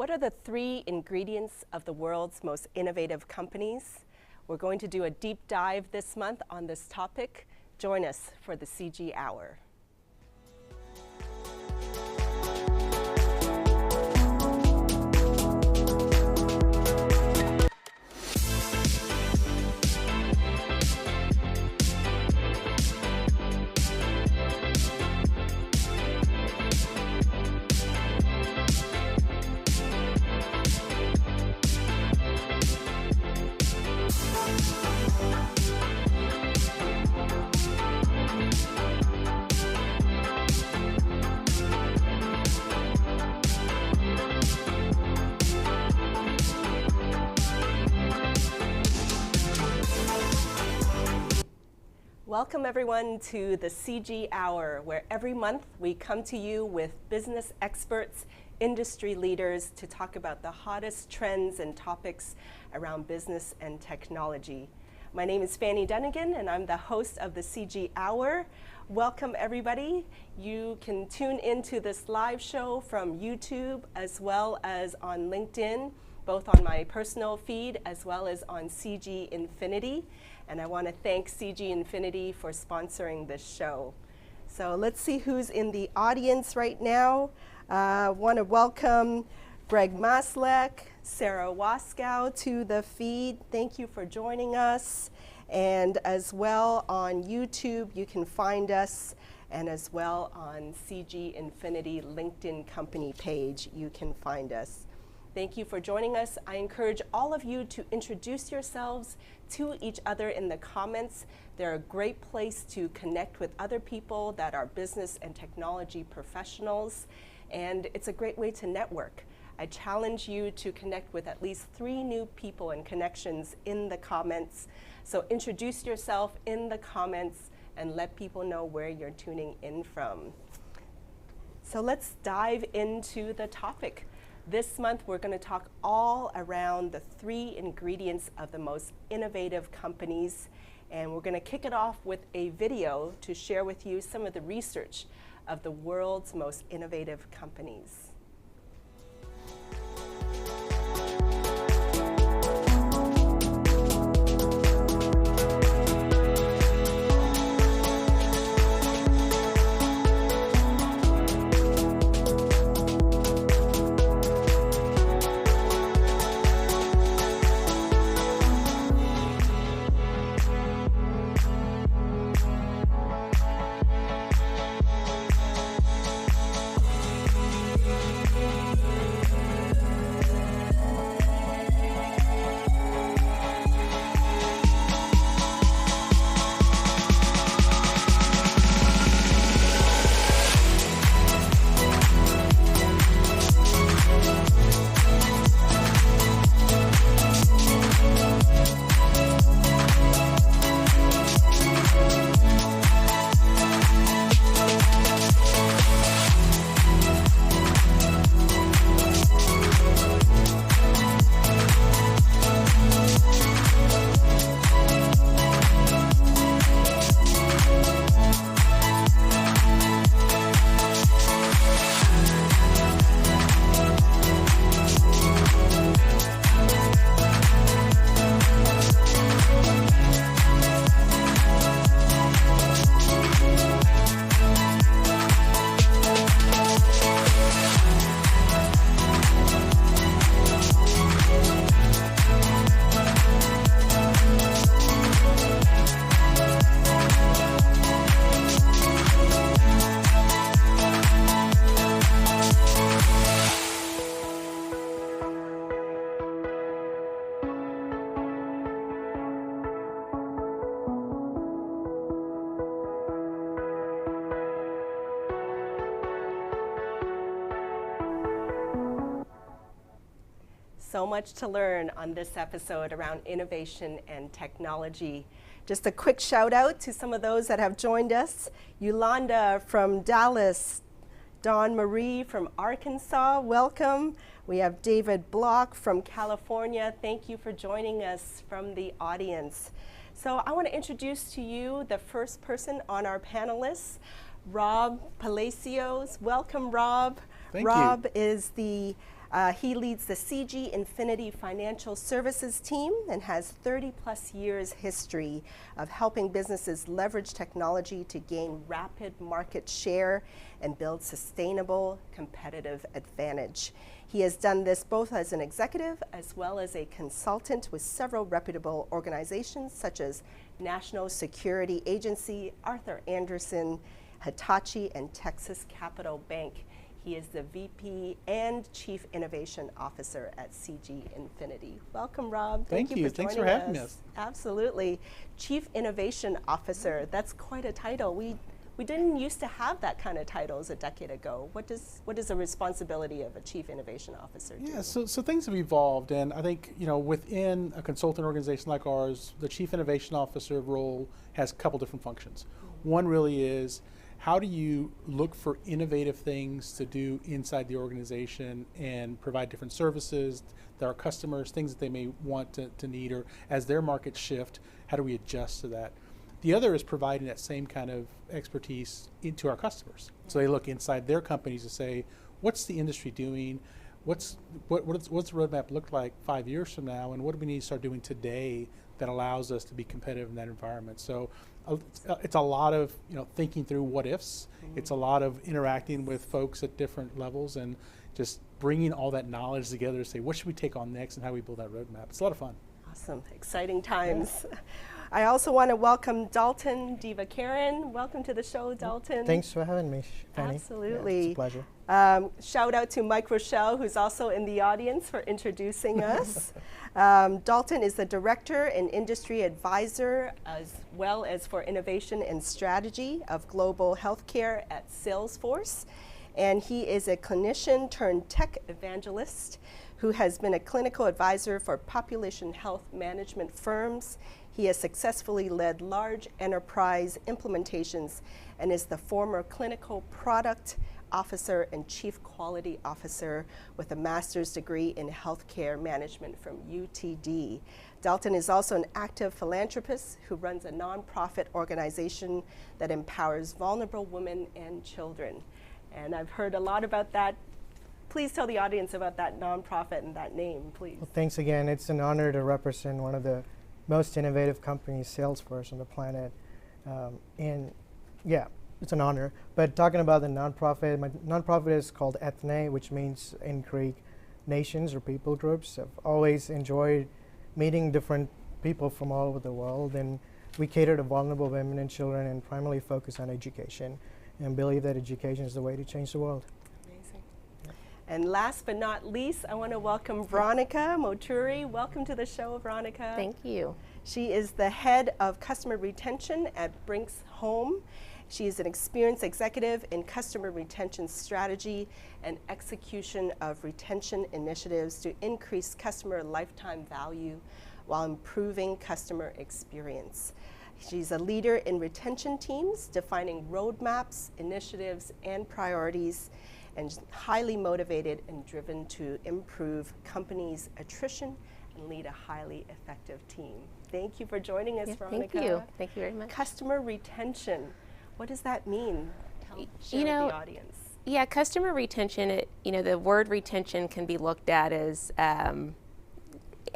What are the 3 ingredients of the world's most innovative companies? We're going to do a deep dive this month on this topic. Join us for the CG Hour. Welcome everyone to the CG Hour, where every month we come to you with business experts, industry leaders to talk about the hottest trends and topics around business and technology. My name is Fanny Dunnigan and I'm the host of the CG Hour. Welcome everybody. You can tune into this live show from YouTube as well as on LinkedIn, both on my personal feed as well as on CG Infinity. And I want to thank CG Infinity for sponsoring this show. So let's see who's in the audience right now. I want to welcome Greg Maslek, Sarah Waskow to the feed. Thank you for joining us. And as well on YouTube, you can find us. And as well on CG Infinity LinkedIn company page, you can find us. Thank you for joining us. I encourage all of you to introduce yourselves to each other in the comments. They're a great place to connect with other people that are business and technology professionals, and it's a great way to network. I challenge you to connect with at least 3 new people and connections in the comments. So introduce yourself in the comments and let people know where you're tuning in from. So let's dive into the topic. This month, we're going to talk all around the 3 ingredients of the most innovative companies. And we're going to kick it off with a video to share with you some of the research of the world's most innovative companies. So much to learn on this episode around innovation and technology. Just a quick shout out to some of those that have joined us. Yolanda from Dallas, Dawn Marie from Arkansas, welcome. We have David Block from California. Thank you for joining us from the audience. So I want to introduce to you the first person on our panelists, Rob Palacios. Welcome, Rob. Thank Rob you. is the He leads the CG Infinity Financial Services team and has 30+ years history of helping businesses leverage technology to gain rapid market share and build sustainable competitive advantage. He has done this both as an executive as well as a consultant with several reputable organizations such as National Security Agency, Arthur Andersen, Hitachi, and Texas Capital Bank. He is the VP and Chief Innovation Officer at CG Infinity. Welcome, Rob. Thank you. Thanks for having us. Absolutely. Chief Innovation Officer, that's quite a title. We didn't used to have that kind of titles a decade ago. What does the responsibility of a Chief Innovation Officer do? Yeah, so things have evolved, and I think within a consultant organization like ours, the Chief Innovation Officer role has a couple different functions. One really is, how do you look for innovative things to do inside the organization and provide different services that our customers, things that they may want to need, or as their markets shift, how do we adjust to that? The other is providing that same kind of expertise into our customers. So they look inside their companies to say, what's the industry doing? What's the roadmap look like 5 years from now, and what do we need to start doing today that allows us to be competitive in that environment? So it's a lot of thinking through what ifs. It's a lot of interacting with folks at different levels and just bringing all that knowledge together to say, what should we take on next and how we build that roadmap. It's a lot of fun. Awesome, exciting times. Yeah. I also want to welcome Dalton Divakaran. Welcome to the show, Dalton. Thanks for having me, Fanny. Absolutely. Yeah, it's a pleasure. Shout out to Mike Rochelle, who's also in the audience, for introducing us. Dalton is the Director and Industry Advisor, as well as for Innovation and Strategy of Global Healthcare at Salesforce. And he is a clinician turned tech evangelist who has been a clinical advisor for population health management firms. He has successfully led large enterprise implementations and is the former clinical product officer and chief quality officer with a master's degree in healthcare management from UTD. Dalton is also an active philanthropist who runs a nonprofit organization that empowers vulnerable women and children. And I've heard a lot about that. Please tell the audience about that nonprofit and that name, please. Well, thanks again. It's an honor to represent one of the most innovative companies, Salesforce, on the planet. And yeah, it's an honor. But talking about the nonprofit, my nonprofit is called Ethne, which means in Greek, nations or people groups. I've always enjoyed meeting different people from all over the world, and we cater to vulnerable women and children and primarily focus on education and believe that education is the way to change the world. Amazing. Yeah. And last but not least, I want to welcome Veronica Moturi. Welcome to the show, Veronica. Thank you. She is the head of customer retention at Brinks Home. She is an experienced executive in customer retention strategy and execution of retention initiatives to increase customer lifetime value while improving customer experience. She's a leader in retention teams, defining roadmaps, initiatives, and priorities, and highly motivated and driven to improve companies' attrition and lead a highly effective team. Thank you for joining us, Veronica. Thank you. Thank you very much. Customer retention. What does that mean? Share with the audience. Yeah, customer retention, the word retention can be looked at as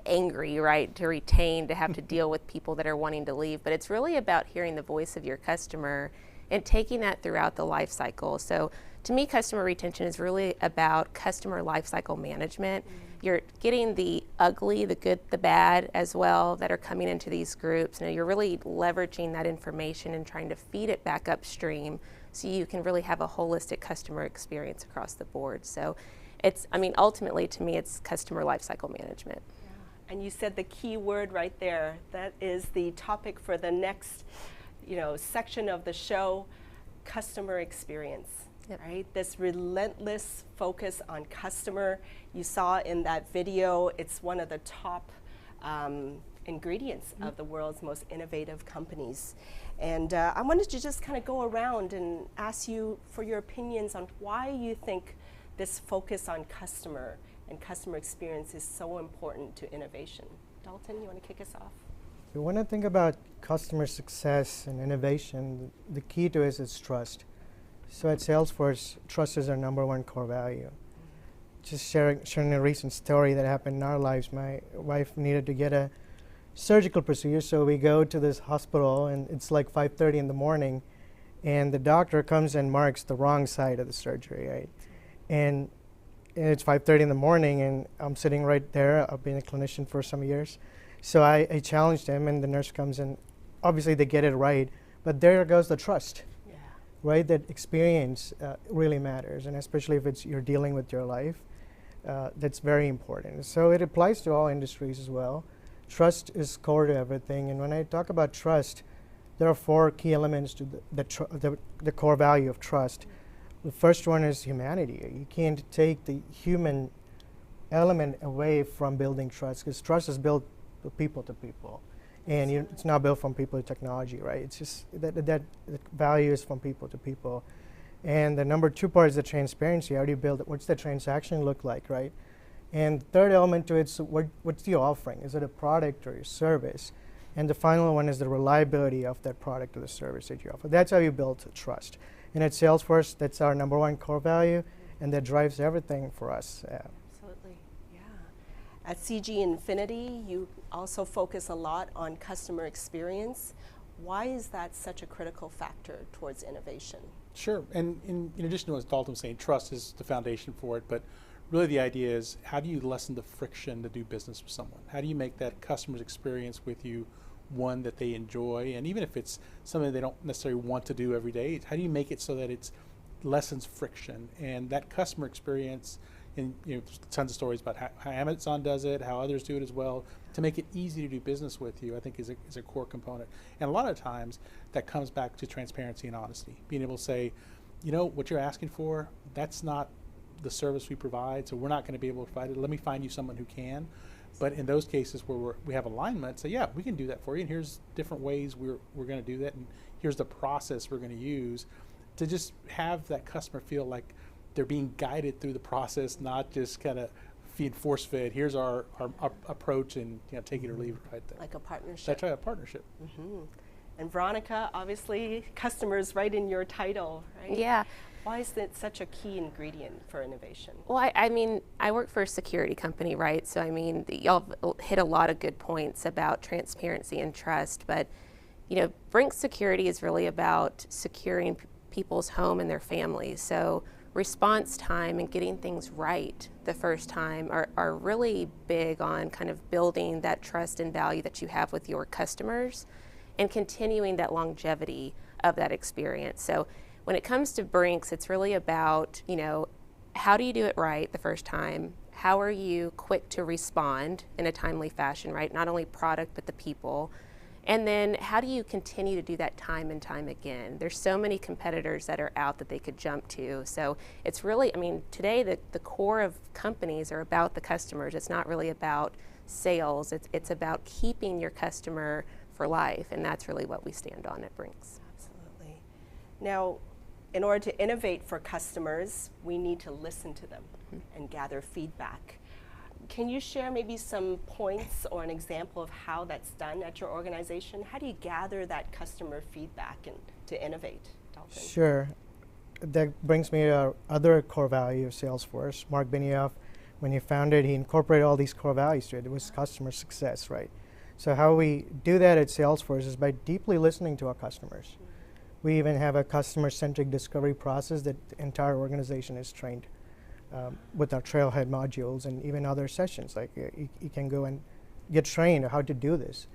angry, right? To retain, to have to deal with people that are wanting to leave. But it's really about hearing the voice of your customer and taking that throughout the life cycle. So to me, customer retention is really about customer life cycle management. You're getting the ugly, the good, the bad as well that are coming into these groups. And you're really leveraging that information and trying to feed it back upstream so you can really have a holistic customer experience across the board. So ultimately to me, it's customer life cycle management. Yeah. And you said the key word right there. That is the topic for the next section of the show, customer experience. Yep. Right? This relentless focus on customer. You saw in that video, it's one of the top ingredients of the world's most innovative companies. And I wanted to just kind of go around and ask you for your opinions on why you think this focus on customer and customer experience is so important to innovation. Dalton, you want to kick us off? When I think about customer success and innovation, the key to it is trust. So at Salesforce, trust is our #1 core value. just sharing a recent story that happened in our lives. My wife needed to get a surgical procedure, so we go to this hospital, and it's like 5:30 in the morning, and the doctor comes and marks the wrong side of the surgery, right? And it's 5:30 in the morning, and I'm sitting right there. I've been a clinician for some years, so I challenged him, and the nurse comes in. Obviously, they get it right, but there goes the trust, right? That experience really matters, and especially if you're dealing with your life, that's very important. So it applies to all industries as well. Trust is core to everything, and when I talk about trust, there are 4 key elements to the core value of trust. The first one is humanity. You can't take the human element away from building trust, because trust is built people to people, and it's not built from people to technology, right? It's just that value is from people to people. And the number 2 part is the transparency. How do you build it? What's the transaction look like, right? And the third element to it is what's the offering? Is it a product or a service? And the final one is the reliability of that product or the service that you offer. That's how you build trust. And at Salesforce, that's our number 1 core value, and that drives everything for us. Absolutely, yeah. At CG Infinity, you also focus a lot on customer experience. Why is that such a critical factor towards innovation? Sure, and in addition to what Dalton was saying, trust is the foundation for it, but really the idea is, how do you lessen the friction to do business with someone? How do you make that customer's experience with you one that they enjoy? And even if it's something they don't necessarily want to do every day, how do you make it so that it lessens friction? And that customer experience, and there's tons of stories about how Amazon does it, how others do it as well, to make it easy to do business with you, I think is a core component. And a lot of times that comes back to transparency and honesty. Being able to say, what you're asking for, that's not the service we provide, so we're not going to be able to provide it. Let me find you someone who can. But in those cases where we have alignment, say, yeah, we can do that for you, and here's different ways we're going to do that, and here's the process we're going to use, to just have that customer feel like they're being guided through the process, not just kind of force-fed. Here's our approach, and take it or leave it, right there. Like a partnership. That's right, a partnership. Mm-hmm. And Veronica, obviously, customers right in your title, right? Yeah. Why is that such a key ingredient for innovation? Well, I work for a security company, right? So, y'all hit a lot of good points about transparency and trust, but, Brink's security is really about securing people's home and their families. So response time and getting things right the first time are really big on kind of building that trust and value that you have with your customers and continuing that longevity of that experience. So when it comes to Brinks, it's really about, how do you do it right the first time? How are you quick to respond in a timely fashion, right? Not only product, but the people. And then how do you continue to do that time and time again? There's so many competitors that are out that they could jump to. So it's really, today the core of companies are about the customers. It's not really about sales. It's about keeping your customer for life, and that's really what we stand on at Brinks. Absolutely. Now, in order to innovate for customers, we need to listen to them and gather feedback. Can you share maybe some points or an example of how that's done at your organization? How do you gather that customer feedback and to innovate, Dalton? Sure. That brings me to our other core value of Salesforce. Mark Benioff, when he founded, he incorporated all these core values to it. It was customer success, right? So how we do that at Salesforce is by deeply listening to our customers. We even have a customer-centric discovery process that the entire organization is trained with our Trailhead modules and even other sessions. Like you can go and get trained on how to do this.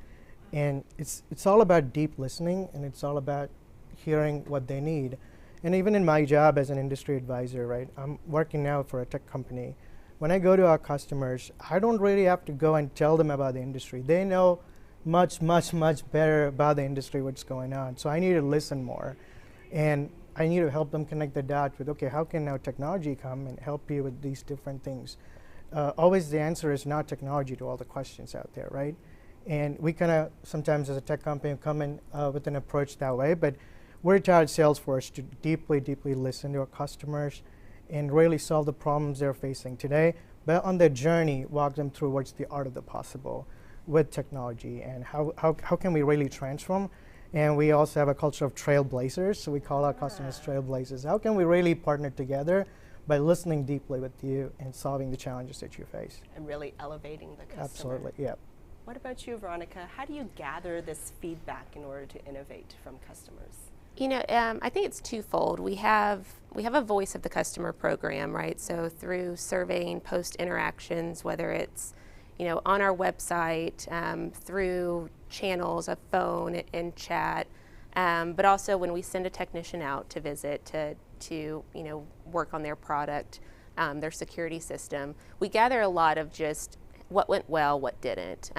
And it's all about deep listening, and it's all about hearing what they need. And even in my job as an industry advisor, right, I'm working now for a tech company. When I go to our customers, I don't really have to go and tell them about the industry. They know much, much, much better about the industry, what's going on. So I need to listen more. And I need to help them connect the dots with, okay, how can now technology come and help you with these different things? Always the answer is not technology to all the questions out there, right? And we kind of, sometimes as a tech company, come in with an approach that way, but we're taught at Salesforce to deeply, deeply listen to our customers and really solve the problems they're facing today, but on their journey, walk them through what's the art of the possible with technology and how can we really transform. And we also have a culture of trailblazers, so we call our customers trailblazers. How can we really partner together, by listening deeply with you and solving the challenges that you face. And really elevating the customer. Absolutely, yeah. What about you, Veronica? How do you gather this feedback in order to innovate from customers? I think it's twofold. We have a voice of the customer program, right? So through surveying, post interactions, whether it's on our website, through channels of phone and chat, but also when we send a technician out to visit to work on their product, their security system, we gather a lot of just what went well, what didn't.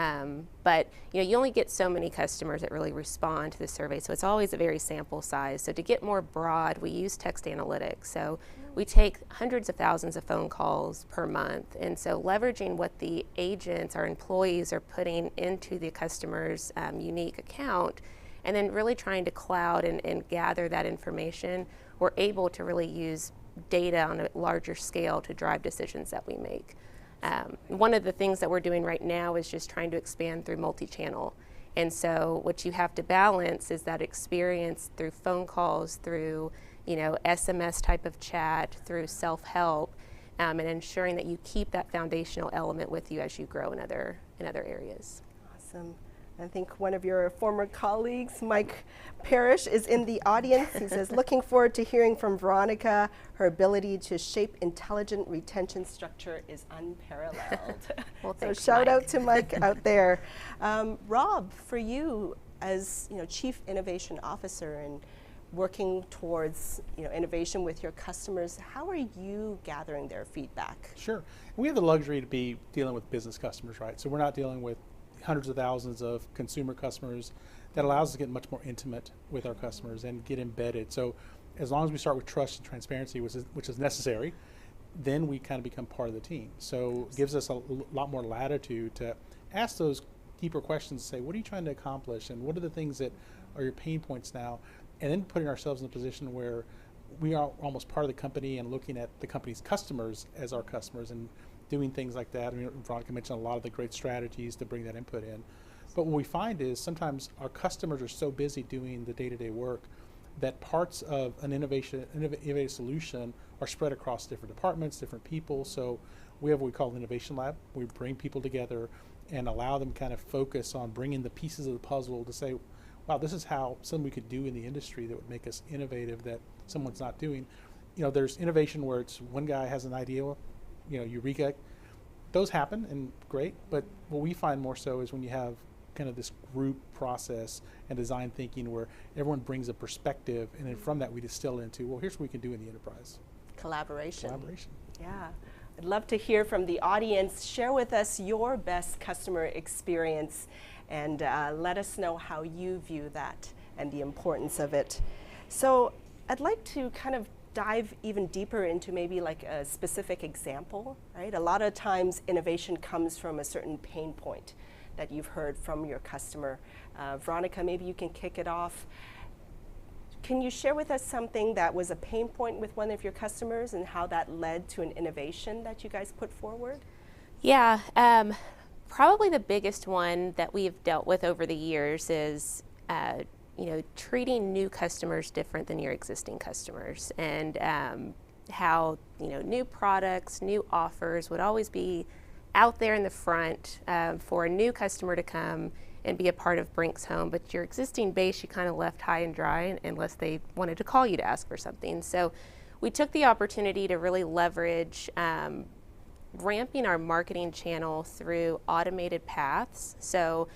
But you only get so many customers that really respond to the survey, so it's always a very sample size. So to get more broad, we use text analytics. So we take hundreds of thousands of phone calls per month, and so leveraging what the agents, our employees, are putting into the customer's unique account, and then really trying to cloud and gather that information, we're able to really use data on a larger scale to drive decisions that we make. One of the things that we're doing right now is just trying to expand through multi-channel. And so what you have to balance is that experience through phone calls, through SMS type of chat, through self-help, and ensuring that you keep that foundational element with you as you grow in other areas. Awesome. I think one of your former colleagues, Mike Parrish, is in the audience. He says, looking forward to hearing from Veronica. Her ability to shape intelligent retention structure is unparalleled. Well, so thanks, shout Mike. out to Mike out there. Rob, for you as Chief Innovation Officer and working towards innovation with your customers, how are you gathering their feedback? Sure. We have the luxury to be dealing with business customers, right? So we're not dealing with hundreds of thousands of consumer customers. That allows us to get much more intimate with our customers and get embedded. So as long as we start with trust and transparency, which is necessary, then we kind of become part of the team. So it gives us a lot more latitude to ask those deeper questions, say, what are you trying to accomplish, and what are the things that are your pain points now, and then putting ourselves in a position where we are almost part of the company and looking at the company's customers as our customers and doing things like that. I mean, Veronica mentioned a lot of the great strategies to bring that input in. But what we find is sometimes our customers are so busy doing the day-to-day work that parts of an innovative solution are spread across different departments, different people. So we have what we call an innovation lab. We bring people together and allow them kind of focus on bringing the pieces of the puzzle to say, wow, this is how something we could do in the industry that would make us innovative that someone's not doing. There's innovation where it's one guy has an idea, eureka. Those happen and great, but what we find more so is when you have kind of this group process and design thinking where everyone brings a perspective, and then from that we distill into, well, here's what we can do in the enterprise. Collaboration. Yeah. I'd love to hear from the audience. Share with us your best customer experience and let us know how you view that and the importance of it. So I'd like to kind of dive even deeper into maybe like a specific example, right? A lot of times innovation comes from a certain pain point that you've heard from your customer. Veronica, maybe you can kick it off. Can you share with us something that was a pain point with one of your customers and how that led to an innovation that you guys put forward? Yeah, probably the biggest one that we've dealt with over the years is treating new customers different than your existing customers, and how new products, new offers would always be out there in the front for a new customer to come and be a part of Brink's home, but your existing base you kind of left high and dry unless they wanted to call you to ask for something. So we took the opportunity to really leverage ramping our marketing channel through automated paths. So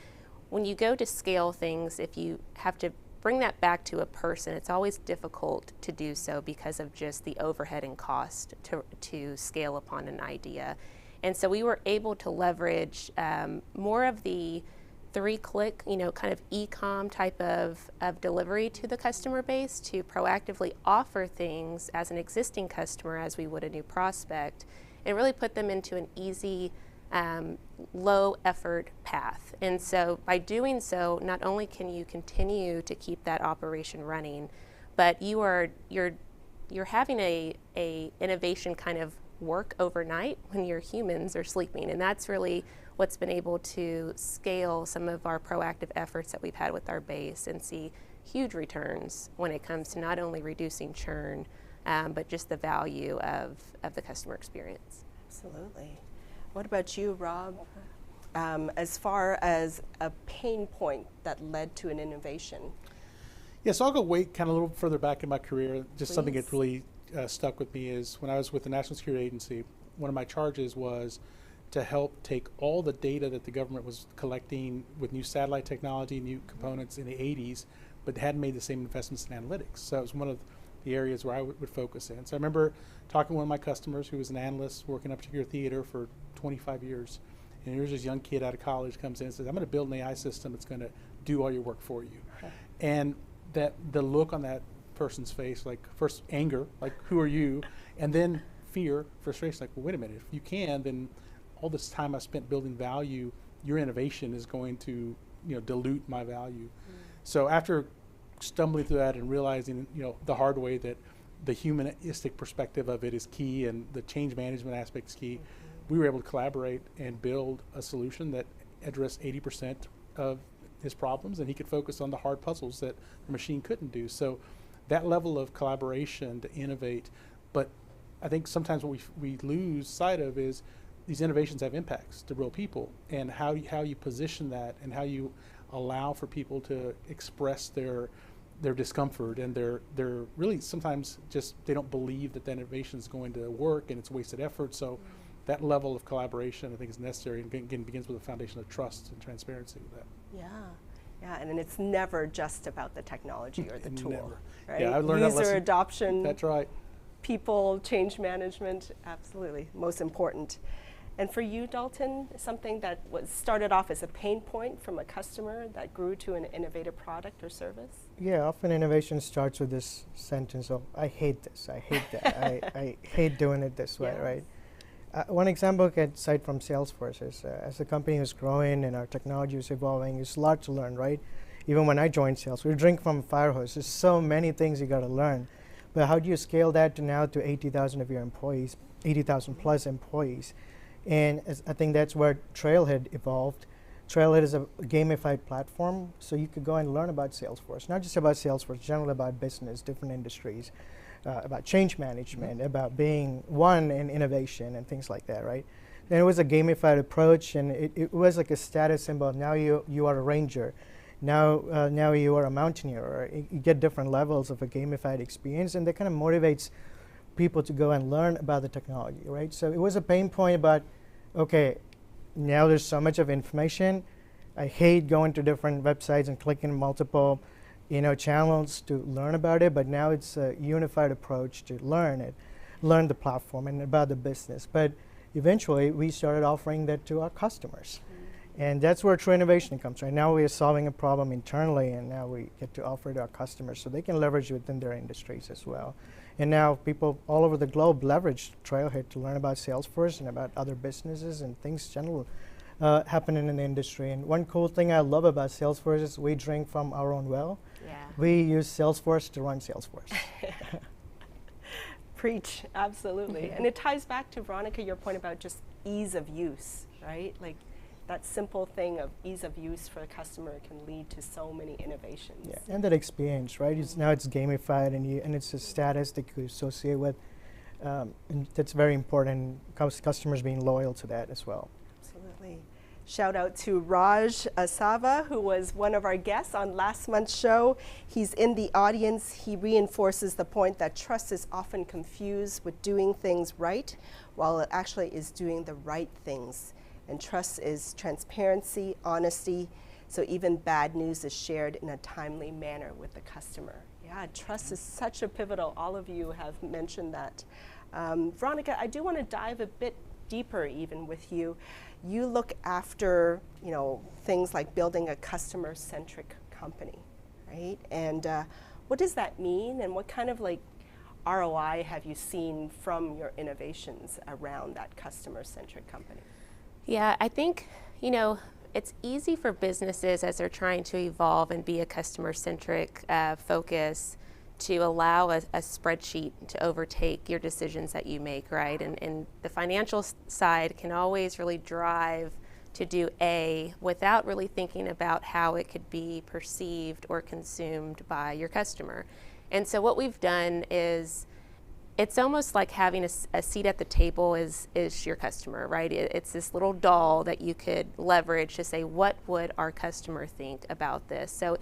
when you go to scale things, if you have to bring that back to a person, it's always difficult to do so because of just the overhead and cost to scale upon an idea. And so we were able to leverage more of the 3-click, kind of e-com type of delivery to the customer base to proactively offer things as an existing customer as we would a new prospect, and really put them into an easy, low effort path. And so by doing so, not only can you continue to keep that operation running, but you're having a innovation kind of work overnight when your humans are sleeping. And that's really what's been able to scale some of our proactive efforts that we've had with our base and see huge returns when it comes to not only reducing churn, but just the value of the customer experience. Absolutely. What about you, Rob? As far as a pain point that led to an innovation? Yes, I'll go kind of a little further back in my career. Just something Please. that really stuck with me is when I was with the National Security Agency, one of my charges was to help take all the data that the government was collecting with new satellite technology, new components in the 80s, but hadn't made the same investments in analytics. So it was one of the areas where I would focus in. So I remember talking to one of my customers who was an analyst working up a particular theater for 25 years. And here's this young kid out of college comes in and says, I'm going to build an AI system that's going to do all your work for you. Okay. And that the look on that person's face, like first anger, like who are you? And then fear, frustration, like, well, wait a minute, if you can, then all this time I spent building value, your innovation is going to, dilute my value. So after stumbling through that and realizing, the hard way that the humanistic perspective of it is key and the change management aspect is key, we were able to collaborate and build a solution that addressed 80% of his problems, and he could focus on the hard puzzles that the machine couldn't do. So that level of collaboration to innovate, but I think sometimes what we lose sight of is these innovations have impacts to real people, and how you position that and how you allow for people to express their discomfort, and they're really sometimes just they don't believe that innovation is going to work and it's wasted effort. So that level of collaboration I think is necessary, and again begins with a foundation of trust and transparency with that. Yeah, and it's never just about the technology or the tool, Never. right? Yeah, I learned that User lesson. adoption, That's right. people, change management, absolutely, most important. And for you, Dalton, something that was started off as a pain point from a customer that grew to an innovative product or service? Yeah, often innovation starts with this sentence of, I hate this, I hate that, I hate doing it this way, Yes. right? One example I can cite from Salesforce is, as the company is growing and our technology is evolving, there's a lot to learn, right? Even when I joined Salesforce, we drink from a fire hose. There's so many things you got to learn. But how do you scale that to now to 80,000 of your employees, 80,000 plus employees? And I think that's where Trailhead evolved. Trailhead is a gamified platform, so you could go and learn about Salesforce, not just about Salesforce, generally about business, different industries, about change management, about being one in innovation and things like that, right? And it was a gamified approach, and it was like a status symbol. Now you are a ranger. Now you are a mountaineer. Or you get different levels of a gamified experience, and that kind of motivates people to go and learn about the technology, right? So it was a pain point about, okay, now there's so much of information. I hate going to different websites and clicking multiple, channels to learn about it, but now it's a unified approach to learn the platform and about the business. But eventually we started offering that to our customers. And that's where true innovation comes, right? Now we are solving a problem internally, and now we get to offer it to our customers so they can leverage it within their industries as well. And now people all over the globe leverage Trailhead to learn about Salesforce and about other businesses and things general happening in the industry. And one cool thing I love about Salesforce is we drink from our own well. Yeah. We use Salesforce to run Salesforce. Preach, absolutely. And it ties back to, Veronica, your point about just ease of use, right? Like that simple thing of ease of use for the customer can lead to so many innovations. Yeah, and that experience, right? Now it's gamified, and it's a status that you associate with, and that's very important. Customers being loyal to that as well. Absolutely. Shout out to Raj Asava, who was one of our guests on last month's show. He's in the audience. He reinforces the point that trust is often confused with doing things right, while it actually is doing the right things. And trust is transparency, honesty, so even bad news is shared in a timely manner with the customer. Yeah, trust is such a pivotal, all of you have mentioned that. Veronica, I do want to dive a bit deeper even with you. You look after, things like building a customer-centric company, right? And what does that mean, and what kind of ROI have you seen from your innovations around that customer-centric company? Yeah, I think, it's easy for businesses as they're trying to evolve and be a customer-centric focus to allow a spreadsheet to overtake your decisions that you make, right? And the financial side can always really drive to do A without really thinking about how it could be perceived or consumed by your customer. And so what we've done is it's almost like having a seat at the table is your customer, right? It's this little doll that you could leverage to say, what would our customer think about this? So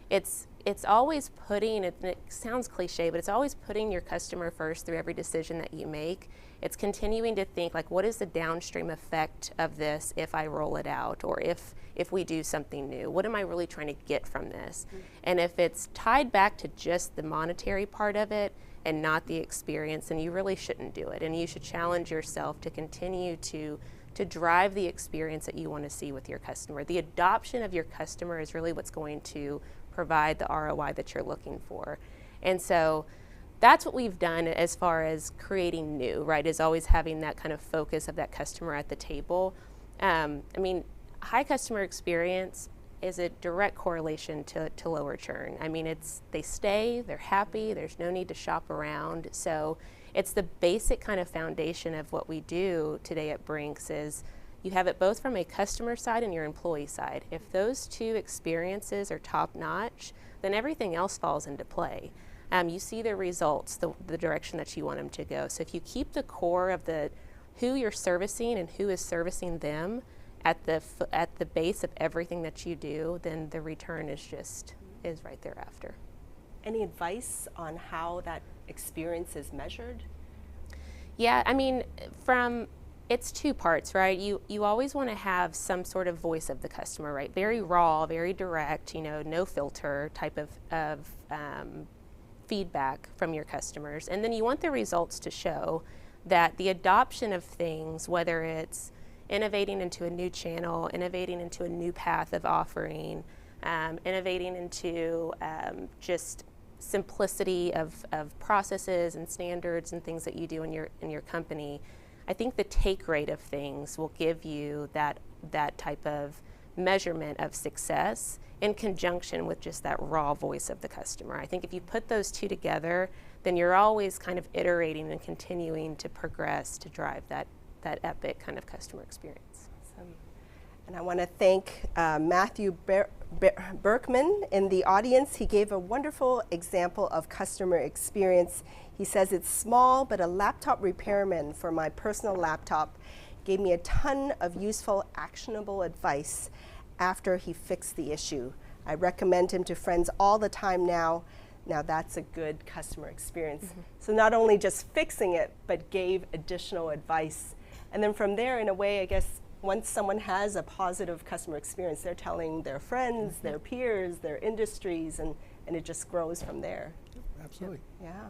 it's always putting, it sounds cliche, but it's always putting your customer first through every decision that you make. It's continuing to think, like, what is the downstream effect of this if I roll it out, or if we do something new? What am I really trying to get from this? Mm-hmm. And if it's tied back to just the monetary part of it and not the experience, then you really shouldn't do it. And you should challenge yourself to continue to drive the experience that you want to see with your customer. The adoption of your customer is really what's going to provide the ROI that you're looking for. And so that's what we've done as far as creating new, right, is always having that kind of focus of that customer at the table. I mean, high customer experience is a direct correlation to lower churn. I mean, they stay, they're happy, there's no need to shop around. So it's the basic kind of foundation of what we do today at Brinks is you have it both from a customer side and your employee side. If those two experiences are top notch, then everything else falls into play. You see the results, the direction that you want them to go. So if you keep the core of who you're servicing and who is servicing them at the base of everything that you do, then the return is right thereafter. Any advice on how that experience is measured? Yeah, I mean, it's two parts, right? You always want to have some sort of voice of the customer, right? Very raw, very direct, no filter type of feedback from your customers. And then you want the results to show that the adoption of things, whether it's innovating into a new channel, innovating into a new path of offering, innovating into just simplicity of processes and standards and things that you do in your company, I think the take rate of things will give you that type of measurement of success in conjunction with just that raw voice of the customer. I think if you put those two together, then you're always kind of iterating and continuing to progress to drive that epic kind of customer experience. Awesome. And I want to thank Matthew Berkman in the audience. He gave a wonderful example of customer experience. He says, it's small, but a laptop repairman for my personal laptop gave me a ton of useful, actionable advice after he fixed the issue. I recommend him to friends all the time now. Now that's a good customer experience. Mm-hmm. So not only just fixing it, but gave additional advice. And then from there, in a way, I guess, once someone has a positive customer experience, they're telling their friends, mm-hmm. their peers, their industries, and it just grows from there. Absolutely. Yeah.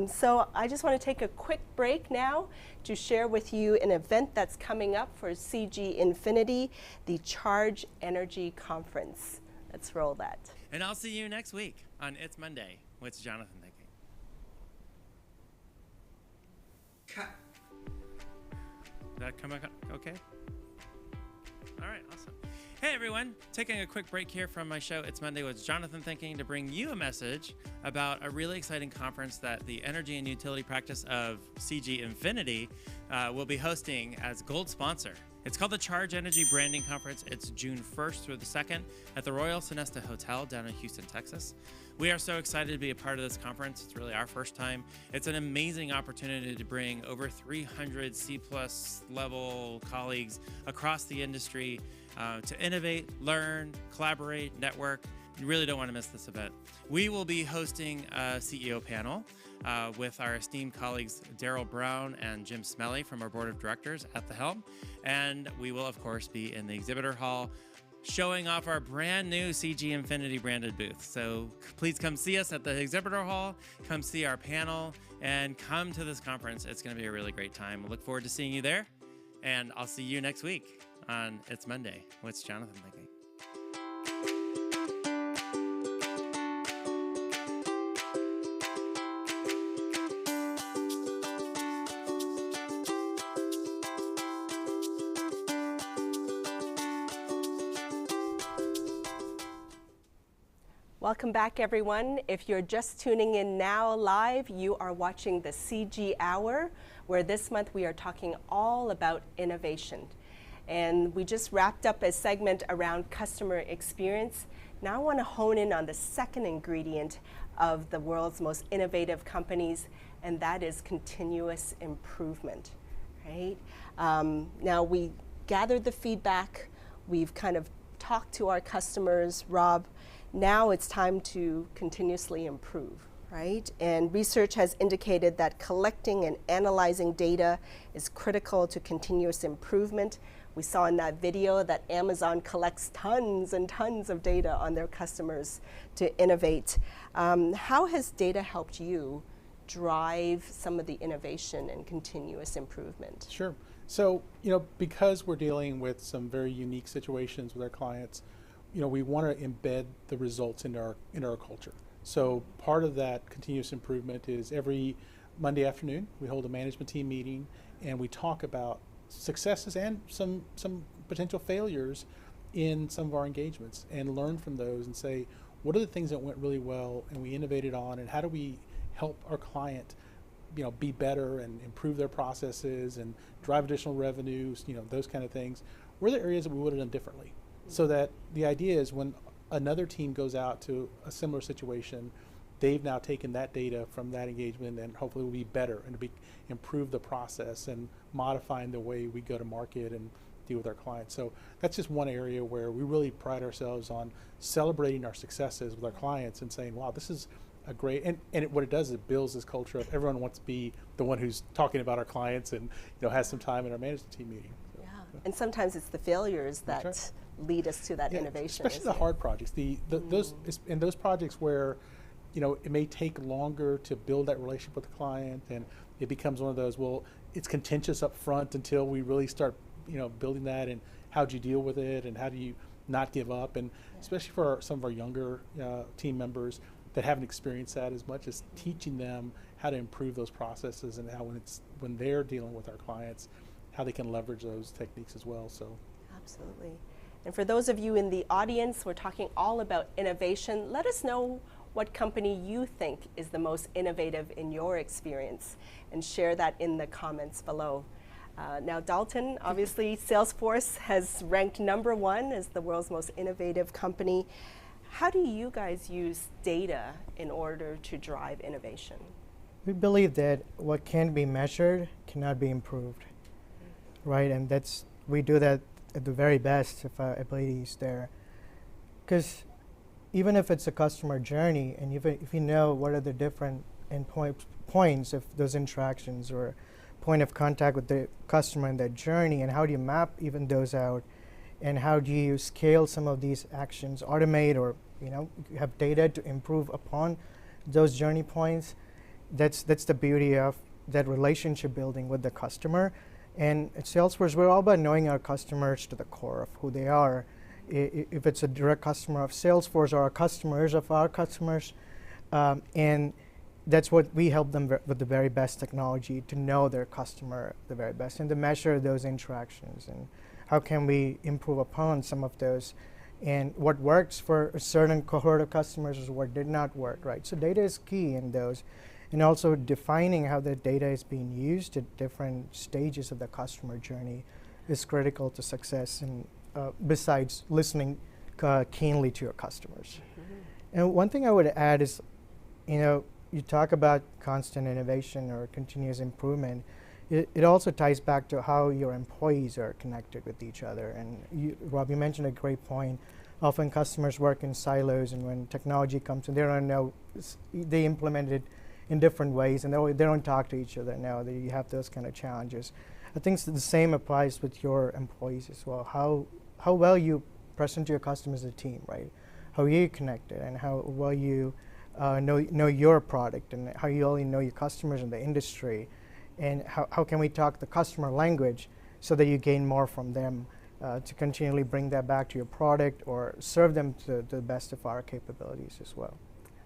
So I just want to take a quick break now to share with you an event that's coming up for CG Infinity, the Charge Energy Conference. Let's roll that. And I'll see you next week on It's Monday. What's Jonathan thinking? Cut. Did that come out okay? All right, awesome. Hey everyone, taking a quick break here from my show, It's Monday with Jonathan Thinking, to bring you a message about a really exciting conference that the energy and utility practice of CG Infinity will be hosting as gold sponsor. It's called the Charge Energy Branding Conference. It's June 1st through the 2nd at the Royal Sonesta Hotel down in Houston, Texas. We are so excited to be a part of this conference. It's really our first time. It's an amazing opportunity to bring over 300 C+ level colleagues across the industry to innovate, learn, collaborate, network. You really don't want to miss this event. We will be hosting a CEO panel with our esteemed colleagues Daryl Brown and Jim Smelly from our board of directors at the helm. And we will, of course, be in the exhibitor hall showing off our brand new CG Infinity branded booth. So please come see us at the exhibitor hall, come see our panel, and come to this conference. It's going to be a really great time. I look forward to seeing you there, and I'll see you next week on It's Monday. What's Jonathan thinking? Welcome back, everyone. If you're just tuning in now live, you are watching the CG Hour, where this month we are talking all about innovation. And we just wrapped up a segment around customer experience. Now I want to hone in on the second ingredient of the world's most innovative companies, and that is continuous improvement, right? Now we gathered the feedback, we've kind of talked to our customers, Rob. Now it's time to continuously improve, right? And research has indicated that collecting and analyzing data is critical to continuous improvement. We saw in that video that Amazon collects tons and tons of data on their customers to innovate. How has data helped you drive some of the innovation and continuous improvement? Sure. So, because we're dealing with some very unique situations with our clients, we want to embed the results into our culture. So part of that continuous improvement is every Monday afternoon we hold a management team meeting and we talk about successes and some potential failures in some of our engagements and learn from those and say, what are the things that went really well and we innovated on, and how do we help our client be better and improve their processes and drive additional revenues, those kind of things. What are the areas that we would have done differently? So that the idea is when another team goes out to a similar situation, they've now taken that data from that engagement and hopefully will be better and improve the process and modifying the way we go to market and deal with our clients. So that's just one area where we really pride ourselves on celebrating our successes with our clients and saying, wow, this is a great, and what it does is it builds this culture of everyone wants to be the one who's talking about our clients and has some time in our management team meeting. So, yeah. And sometimes it's the failures that lead us to that innovation. Especially the hard projects, those projects where it may take longer to build that relationship with the client, and it becomes one of those, well, it's contentious up front until we really start building that, and how do you deal with it, and how do you not give up, and especially for some of our younger team members that haven't experienced that as much, as teaching them how to improve those processes and how when they're dealing with our clients, how they can leverage those techniques as well. So absolutely. And for those of you in the audience, we're talking all about innovation. Let us know what company you think is the most innovative in your experience, and share that in the comments below. Now, Dalton, obviously Salesforce has ranked #1 as the world's most innovative company. How do you guys use data in order to drive innovation? We believe that what can be measured cannot be improved, right? And we do that at the very best if our ability is there. Because even if it's a customer journey, and if you know what are the different points of those interactions or point of contact with the customer in that journey, and how do you map even those out, and how do you scale some of these actions, automate, or have data to improve upon those journey points. That's the beauty of that relationship building with the customer. And at Salesforce, we're all about knowing our customers to the core of who they are. If it's a direct customer of Salesforce, or our customers of our customers, and that's what we help them with the very best technology to know their customer the very best and to measure those interactions, and how can we improve upon some of those, and what works for a certain cohort of customers is what did not work, right? So data is key in those, and also defining how the data is being used at different stages of the customer journey is critical to success, and besides listening keenly to your customers. And one thing I would add is, you talk about constant innovation or continuous improvement. It also ties back to how your employees are connected with each other. And Rob, you mentioned a great point. Often customers work in silos, and when technology comes in, they implement it in different ways, and they don't talk to each other now. You have those kind of challenges. I think the same applies with your employees as well. How well you present to your customers as a team, right? How you connected, and how well you know your product, and how you only know your customers in the industry, and how can we talk the customer language so that you gain more from them to continually bring that back to your product or serve them to the best of our capabilities as well.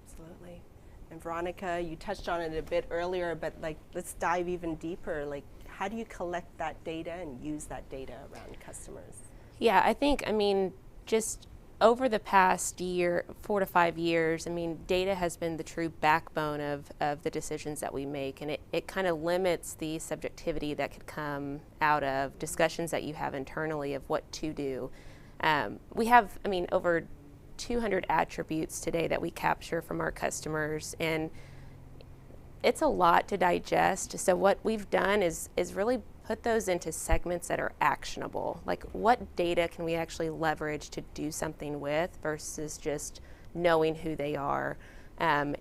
Absolutely. And Veronica, you touched on it a bit earlier, but let's dive even deeper. How do you collect that data and use that data around customers? Yeah, I think, just over the past 4 to 5 years, I mean, data has been the true backbone of the decisions that we make, and it kind of limits the subjectivity that could come out of discussions that you have internally of what to do. We have, I mean, over 200 attributes today that we capture from our customers, and it's a lot to digest. So what we've done is really put those into segments that are actionable. Like, what data can we actually leverage to do something with versus just knowing who they are, and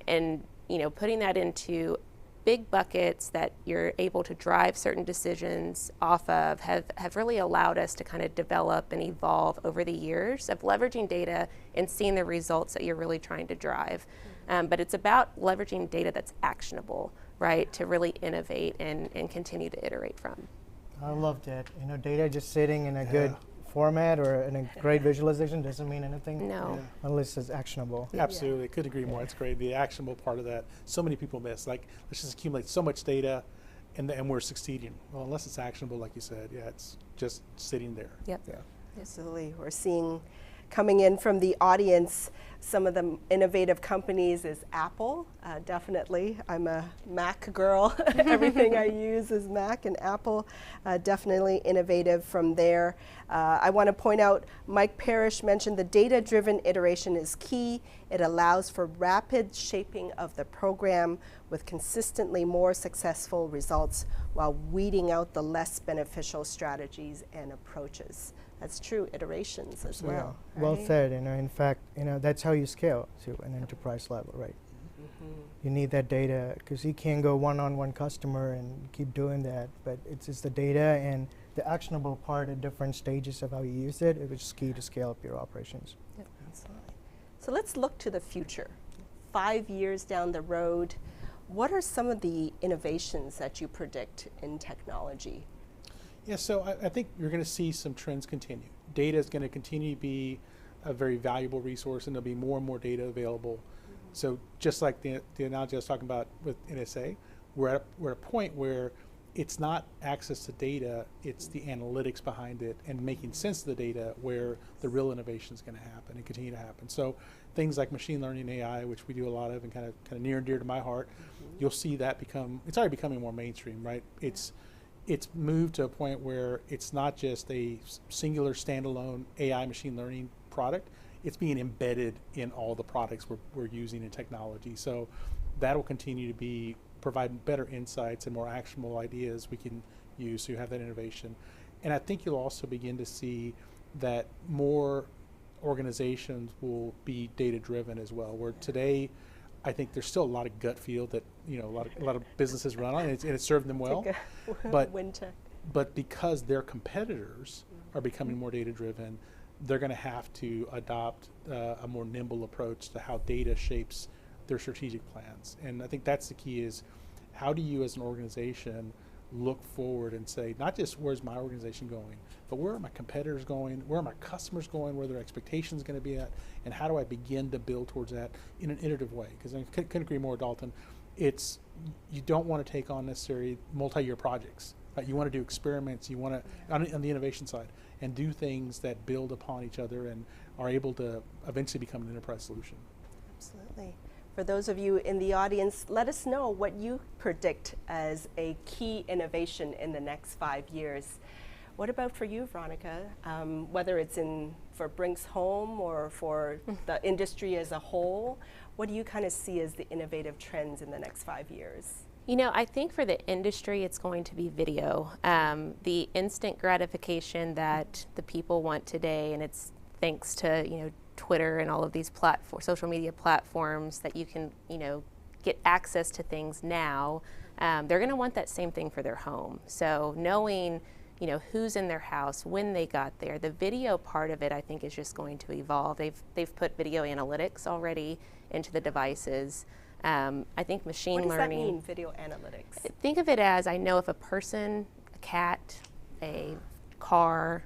putting that into big buckets that you're able to drive certain decisions off of have really allowed us to kind of develop and evolve over the years of leveraging data and seeing the results that you're really trying to drive. But it's about leveraging data that's actionable, right, to really innovate and continue to iterate from. I love that. Data just sitting in a good format or in a great visualization doesn't mean anything. No. Unless it's actionable. Absolutely, couldn't agree more. It's great. The actionable part of that, so many people miss. Like, let's just accumulate so much data, and we're succeeding. Well, unless it's actionable, like you said, it's just sitting there. Yep. Yeah. Absolutely. We're seeing coming in from the audience, some of the innovative companies is Apple, definitely. I'm a Mac girl. Everything I use is Mac, and Apple, definitely innovative from there. I want to point out, Mike Parrish mentioned the data-driven iteration is key. It allows for rapid shaping of the program with consistently more successful results while weeding out the less beneficial strategies and approaches. That's true, iterations as well. Yeah. Well right? said. In fact, that's how you scale to an enterprise level, right? You need that data because you can't go one-on-one customer and keep doing that. But it's the data and the actionable part at different stages of how you use it, which is key to scale up your operations. Yep, absolutely. So let's look to the future. 5 years down the road, what are some of the innovations that you predict in technology? Yeah, so I think you're going to see some trends continue. Data is going to continue to be a very valuable resource, and there'll be more and more data available. So just like the analogy I was talking about with NSA, we're at a point where it's not access to data, it's the analytics behind it and making sense of the data where the real innovation is going to happen and continue to happen. So things like machine learning and AI, which we do a lot of and kind of near and dear to my heart, you'll see that it's already becoming more mainstream, right? It's moved to a point where it's not just a singular standalone AI machine learning product, it's being embedded in all the products we're using in technology. So that'll continue to be providing better insights and more actionable ideas we can use, so you have that innovation. And I think you'll also begin to see that more organizations will be data driven as well, where today I think there's still a lot of gut feel that a lot of businesses run on, and it's served them well. But because their competitors are becoming more data driven, they're going to have to adopt a more nimble approach to how data shapes their strategic plans. And I think that's the key: is how do you as an organization look forward and say, not just where's my organization going, but where are my competitors going, where are my customers going, where their expectations going to be at, and how do I begin to build towards that in an iterative way? Because I couldn't agree more, Dalton. You don't want to take on necessarily multi-year projects. Right? You want to do experiments. You want to, on the innovation side, and do things that build upon each other and are able to eventually become an enterprise solution. Absolutely. For those of you in the audience, let us know what you predict as a key innovation in the next 5 years. What about for you, Veronica? Whether it's for Brink's Home or for the industry as a whole, what do you kind of see as the innovative trends in the next 5 years? I think for the industry, it's going to be video. The instant gratification that the people want today, and it's thanks to, Twitter and all of these social media platforms that you can, get access to things now. They're going to want that same thing for their home. So knowing, who's in their house, when they got there, the video part of it, I think, is just going to evolve. They've put video analytics already into the devices. I think machine learning. What does that mean, video analytics? Think of it as, I know if a person, a cat, a car,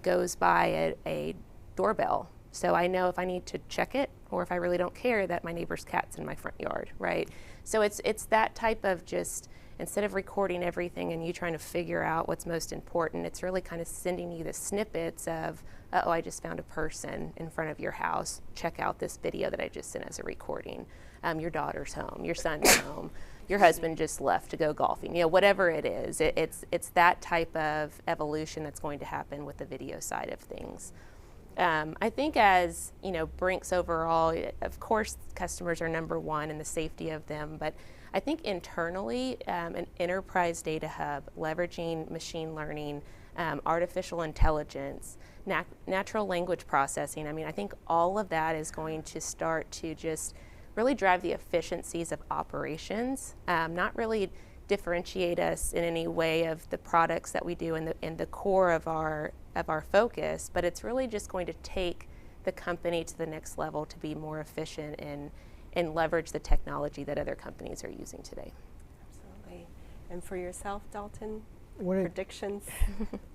goes by a doorbell. So I know if I need to check it, or if I really don't care that my neighbor's cat's in my front yard, right? So it's that type of just instead of recording everything and you trying to figure out what's most important, it's really kind of sending you the snippets of, oh, I just found a person in front of your house. Check out this video that I just sent as a recording. Your daughter's home, your son's home, your husband just left to go golfing. You know, whatever it is, it's that type of evolution that's going to happen with the video side of things. I think as, you know, Brink's overall, of course, customers are number one and the safety of them, but I think internally, an enterprise data hub, leveraging machine learning, artificial intelligence, natural language processing, I mean, I think all of that is going to start to just really drive the efficiencies of operations, not really differentiate us in any way of the products that we do in the core of our focus, but it's really just going to take the company to the next level to be more efficient and leverage the technology that other companies are using today. Absolutely. And for yourself, Dalton, What predictions?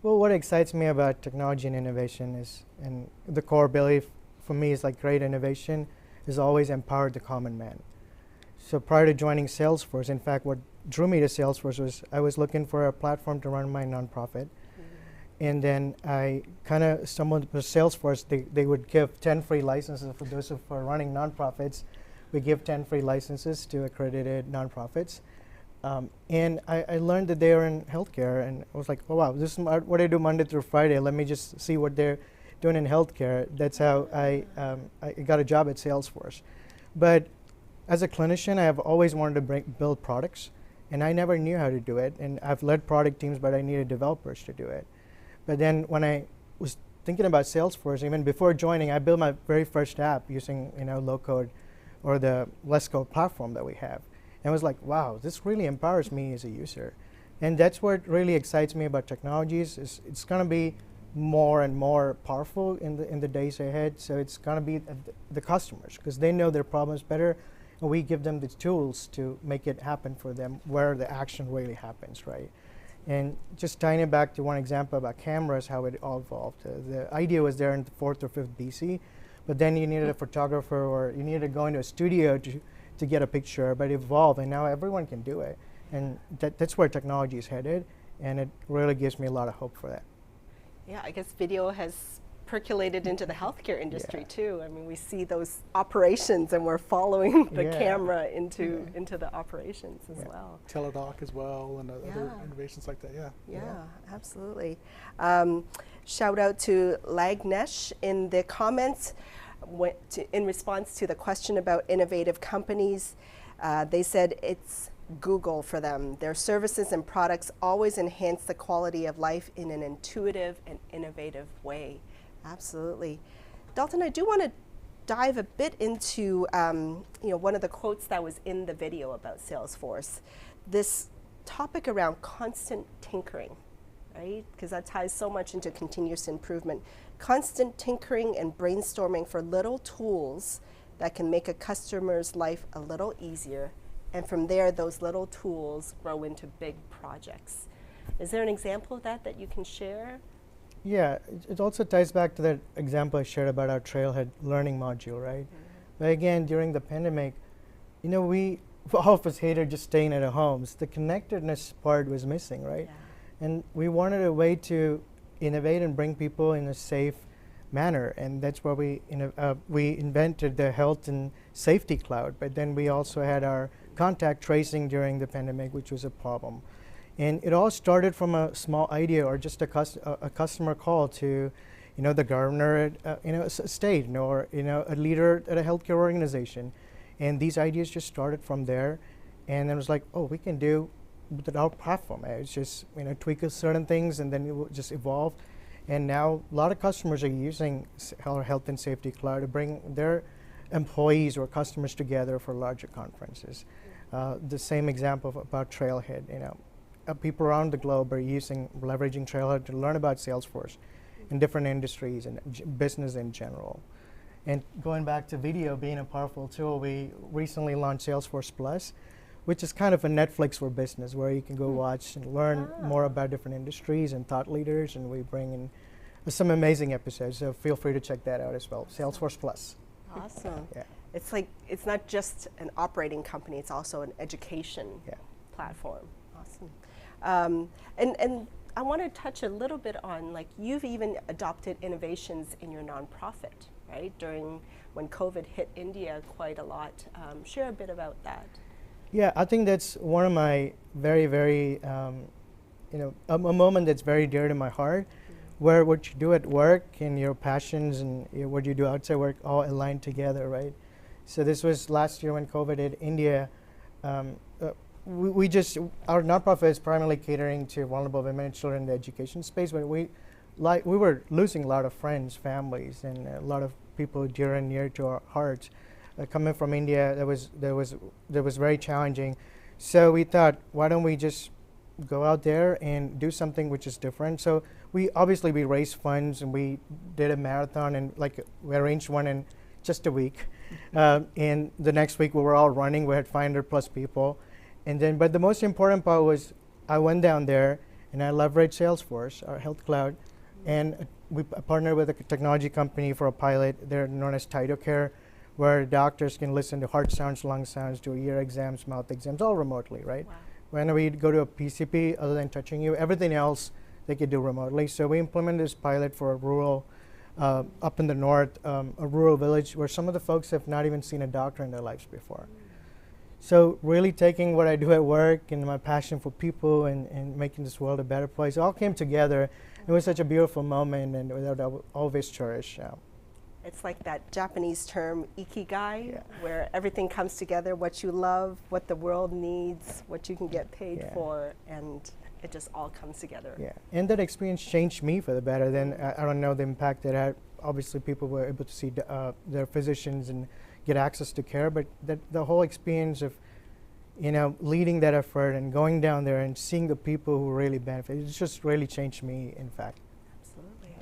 Well, what excites me about technology and innovation is, and the core belief for me is like great innovation is always empowered the common man. So prior to joining Salesforce, in fact, what drew me to Salesforce was I was looking for a platform to run my nonprofit. And then I kind of stumbled upon Salesforce. They would give 10 free licenses for those who are running nonprofits. We give 10 free licenses to accredited nonprofits. And I learned that they are in healthcare, and I was like, oh wow, this is what I do Monday through Friday. Let me just see what they're doing in healthcare. That's how I got a job at Salesforce. But as a clinician, I have always wanted to build products, and I never knew how to do it. And I've led product teams, but I needed developers to do it. But then when I was thinking about Salesforce, even before joining, I built my very first app using low code or the less code platform that we have. And I was like, wow, this really empowers me as a user. And that's what really excites me about technologies. Is it's going to be more and more powerful in the days ahead. So it's going to be the customers, because they know their problems better, and we give them the tools to make it happen for them where the action really happens, right? And just tying it back to one example about cameras, how it all evolved. The idea was there in the 4th or 5th BC, but then you needed a photographer or you needed to go into a studio to get a picture, but it evolved, and now everyone can do it. And that's where technology is headed, and it really gives me a lot of hope for that. Yeah, I guess video has percolated into the healthcare industry too. I mean, we see those operations, and we're following the camera into the operations as well. Teledoc as well, and other innovations like that. Yeah, absolutely. Shout out to Lagnesh in the comments in response to the question about innovative companies. They said it's Google for them. Their services and products always enhance the quality of life in an intuitive and innovative way. Absolutely. Dalton, I do want to dive a bit into one of the quotes that was in the video about Salesforce. This topic around constant tinkering, right? Because that ties so much into continuous improvement. Constant tinkering and brainstorming for little tools that can make a customer's life a little easier. And from there, those little tools grow into big projects. Is there an example of that you can share? Yeah, it also ties back to that example I shared about our Trailhead learning module, right? But again, during the pandemic, we all of us hated just staying at our homes. The connectedness part was missing, right? Yeah. And we wanted a way to innovate and bring people in a safe manner, and that's where we invented the health and safety cloud. But then we also had our contact tracing during the pandemic, which was a problem. And it all started from a small idea or just a customer call to, the governor at a state, or a leader at a healthcare organization, and these ideas just started from there. And then it was like, oh, we can do with our platform. It's just tweak certain things, and then it will just evolve. And now a lot of customers are using our health and safety cloud to bring their employees or customers together for larger conferences. The same example about Trailhead, people around the globe are leveraging Trailhead to learn about Salesforce in different industries and business in general. And going back to video being a powerful tool, we recently launched Salesforce Plus, which is kind of a Netflix for business, where you can go watch and learn more about different industries and thought leaders, and we bring in some amazing episodes, so feel free to check that out as well. Salesforce Plus. Awesome. Yeah. It's like, it's not just an operating company, it's also an education platform. Awesome. And I want to touch a little bit on, like, you've even adopted innovations in your nonprofit, right? During when COVID hit India quite a lot. Share a bit about that. Yeah, I think that's one of my very, very, a moment that's very dear to my heart, where what you do at work and your passions and what you do outside work all align together, right? So this was last year when COVID hit India. Our nonprofit is primarily catering to vulnerable women and children in the education space, but we were losing a lot of friends, families, and a lot of people dear and near to our hearts. Coming from India, that was very challenging. So we thought, why don't we just go out there and do something which is different? So we raised funds and we did a marathon, and we arranged one in just a week. And the next week we were all running. We had 500 plus people. And then, but the most important part was I went down there and I leveraged Salesforce, our health cloud, and we partnered with a technology company for a pilot. They're known as TytoCare, where doctors can listen to heart sounds, lung sounds, do ear exams, mouth exams, all remotely, right? Wow. When we go to a PCP, other than touching you, everything else they could do remotely. So we implemented this pilot for a rural, up in the north, a rural village where some of the folks have not even seen a doctor in their lives before. So really taking what I do at work and my passion for people and making this world a better place, it all came together. It was such a beautiful moment, and that I'll always cherish. It's like that Japanese term, ikigai, where everything comes together, what you love, what the world needs, what you can get paid for, and it just all comes together. Yeah, and that experience changed me for the better. Then I don't know the impact that had. Obviously, people were able to see their physicians and get access to care, but the whole experience of, leading that effort and going down there and seeing the people who really benefit, it just really changed me, in fact. Absolutely.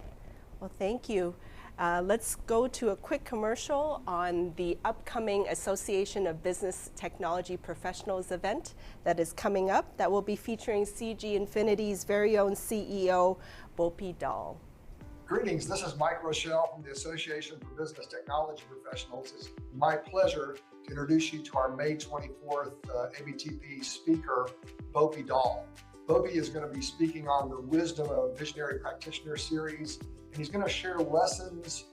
Well, thank you. Let's go to a quick commercial on the upcoming Association of Business Technology Professionals event that is coming up, that will be featuring CG Infinity's very own CEO, Bopi Dal. Greetings, this is Mike Rochelle from the Association for Business Technology Professionals. It's my pleasure to introduce you to our May 24th ABTP speaker, Bopi Dal. Bopi is going to be speaking on the Wisdom of Visionary Practitioner series, and he's going to share lessons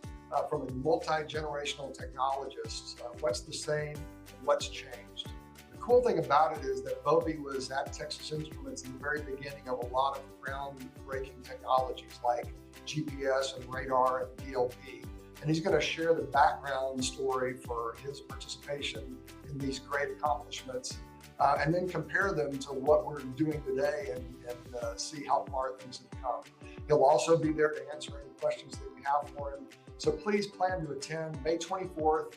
from a multi-generational technologist. What's the same and what's changed? The cool thing about it is that Bopi was at Texas Instruments in the very beginning of a lot of groundbreaking technologies like GPS and radar and DLP. And he's going to share the background story for his participation in these great accomplishments, and then compare them to what we're doing today and see how far things have come. He'll also be there to answer any questions that we have for him. So please plan to attend May 24th,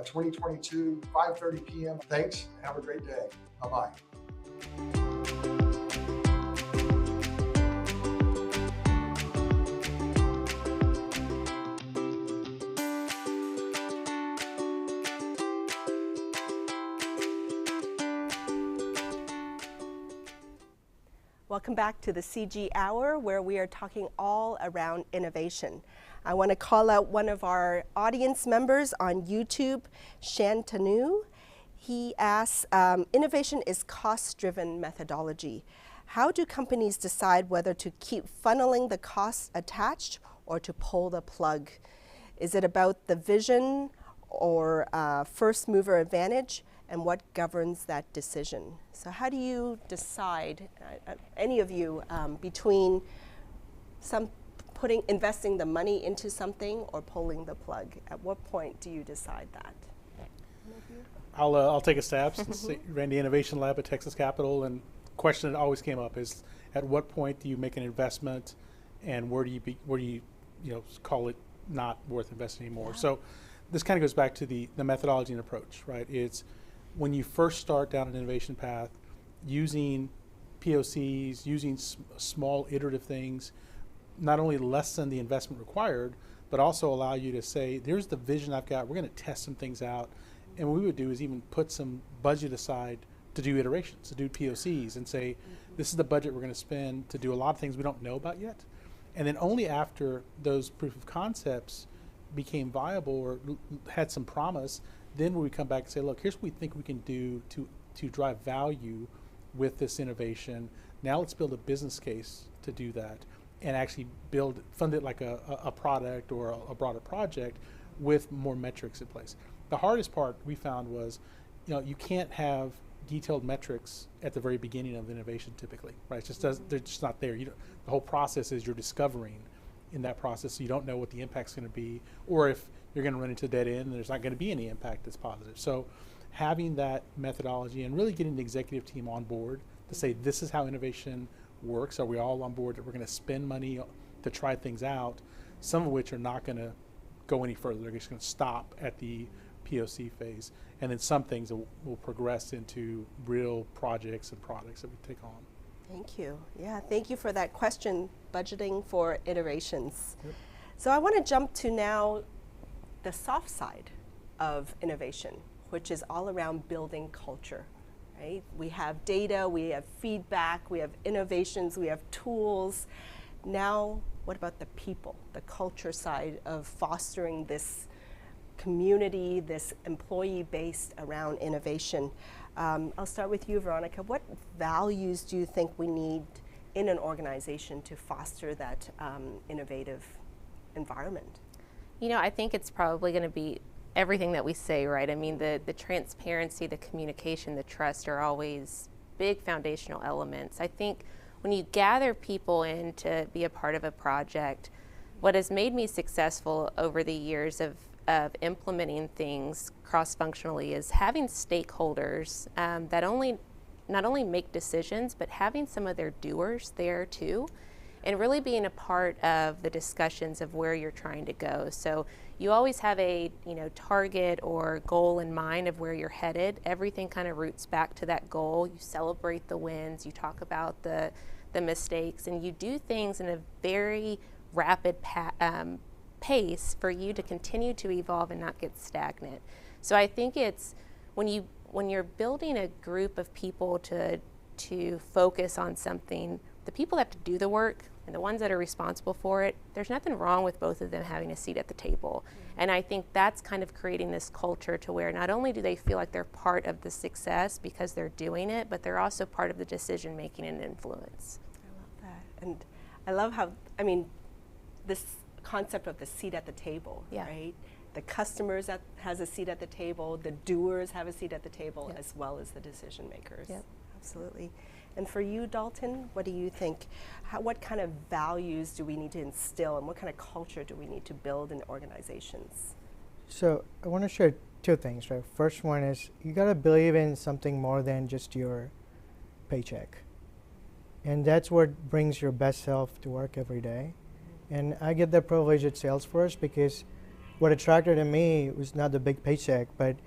2022, 5:30 p.m. Thanks, and have a great day. Bye-bye. Welcome back to the CG Hour, where we are talking all around innovation. I want to call out one of our audience members on YouTube, Shantanu. He asks, innovation is cost-driven methodology. How do companies decide whether to keep funneling the costs attached or to pull the plug? Is it about the vision or first mover advantage? And what governs that decision? So how do you decide, any of you, between investing the money into something or pulling the plug? At what point do you decide that? I'll take a stab since ran the Innovation Lab at Texas Capital, and the question that always came up is, at what point do you make an investment, and where do you call it not worth investing anymore? Yeah. So this kind of goes back to the methodology and approach, right? It's when you first start down an innovation path, using POCs, using small iterative things, not only lessen the investment required, but also allow you to say, there's the vision I've got, we're going to test some things out. And what we would do is even put some budget aside to do iterations, to do POCs, and say, this is the budget we're going to spend to do a lot of things we don't know about yet. And then only after those proof of concepts became viable or had some promise, then when we come back and say, look, here's what we think we can do to drive value with this innovation. Now let's build a business case to do that and actually fund it like a product or a broader project with more metrics in place. The hardest part we found was, you can't have detailed metrics at the very beginning of innovation typically, right? They're just not there. The whole process is you're discovering in that process, so you don't know what the impact's going to be, or if you're going to run into a dead end and there's not going to be any impact that's positive. So having that methodology and really getting the executive team on board to say, this is how innovation works. Are we all on board that we're going to spend money to try things out, some of which are not going to go any further. They're just going to stop at the POC phase. And then some things will progress into real projects and products that we take on. Thank you. Yeah, thank you for that question, budgeting for iterations. Yep. So I want to jump to now the soft side of innovation, which is all around building culture, right? We have data, we have feedback, we have innovations, we have tools. Now, what about the people, the culture side of fostering this community, this employee base around innovation? I'll start with you, Veronica. What values do you think we need in an organization to foster that innovative environment? I think it's probably going to be everything that we say, right? I mean, the transparency, the communication, the trust are always big foundational elements. I think when you gather people in to be a part of a project, what has made me successful over the years of implementing things cross-functionally is having stakeholders that not only make decisions, but having some of their doers there too, and really being a part of the discussions of where you're trying to go. So you always have a target or goal in mind of where you're headed. Everything kind of roots back to that goal. You celebrate the wins, you talk about the mistakes, and you do things in a very rapid pace for you to continue to evolve and not get stagnant. So I think it's when you're building a group of people to focus on something, the people that have to do the work and the ones that are responsible for it, there's nothing wrong with both of them having a seat at the table. Mm-hmm. And I think that's kind of creating this culture to where not only do they feel like they're part of the success because they're doing it, but they're also part of the decision making and influence. I love that. And I love how, this concept of the seat at the table, yeah. right? The customers has a seat at the table, the doers have a seat at the table, yep. as well as the decision makers. Yep. Absolutely. And for you, Dalton, what do you think? What kind of values do we need to instill, and what kind of culture do we need to build in organizations? So I want to share two things, right? First one is you got to believe in something more than just your paycheck. And that's what brings your best self to work every day. And I get that privilege at Salesforce because what attracted to me was not the big paycheck, but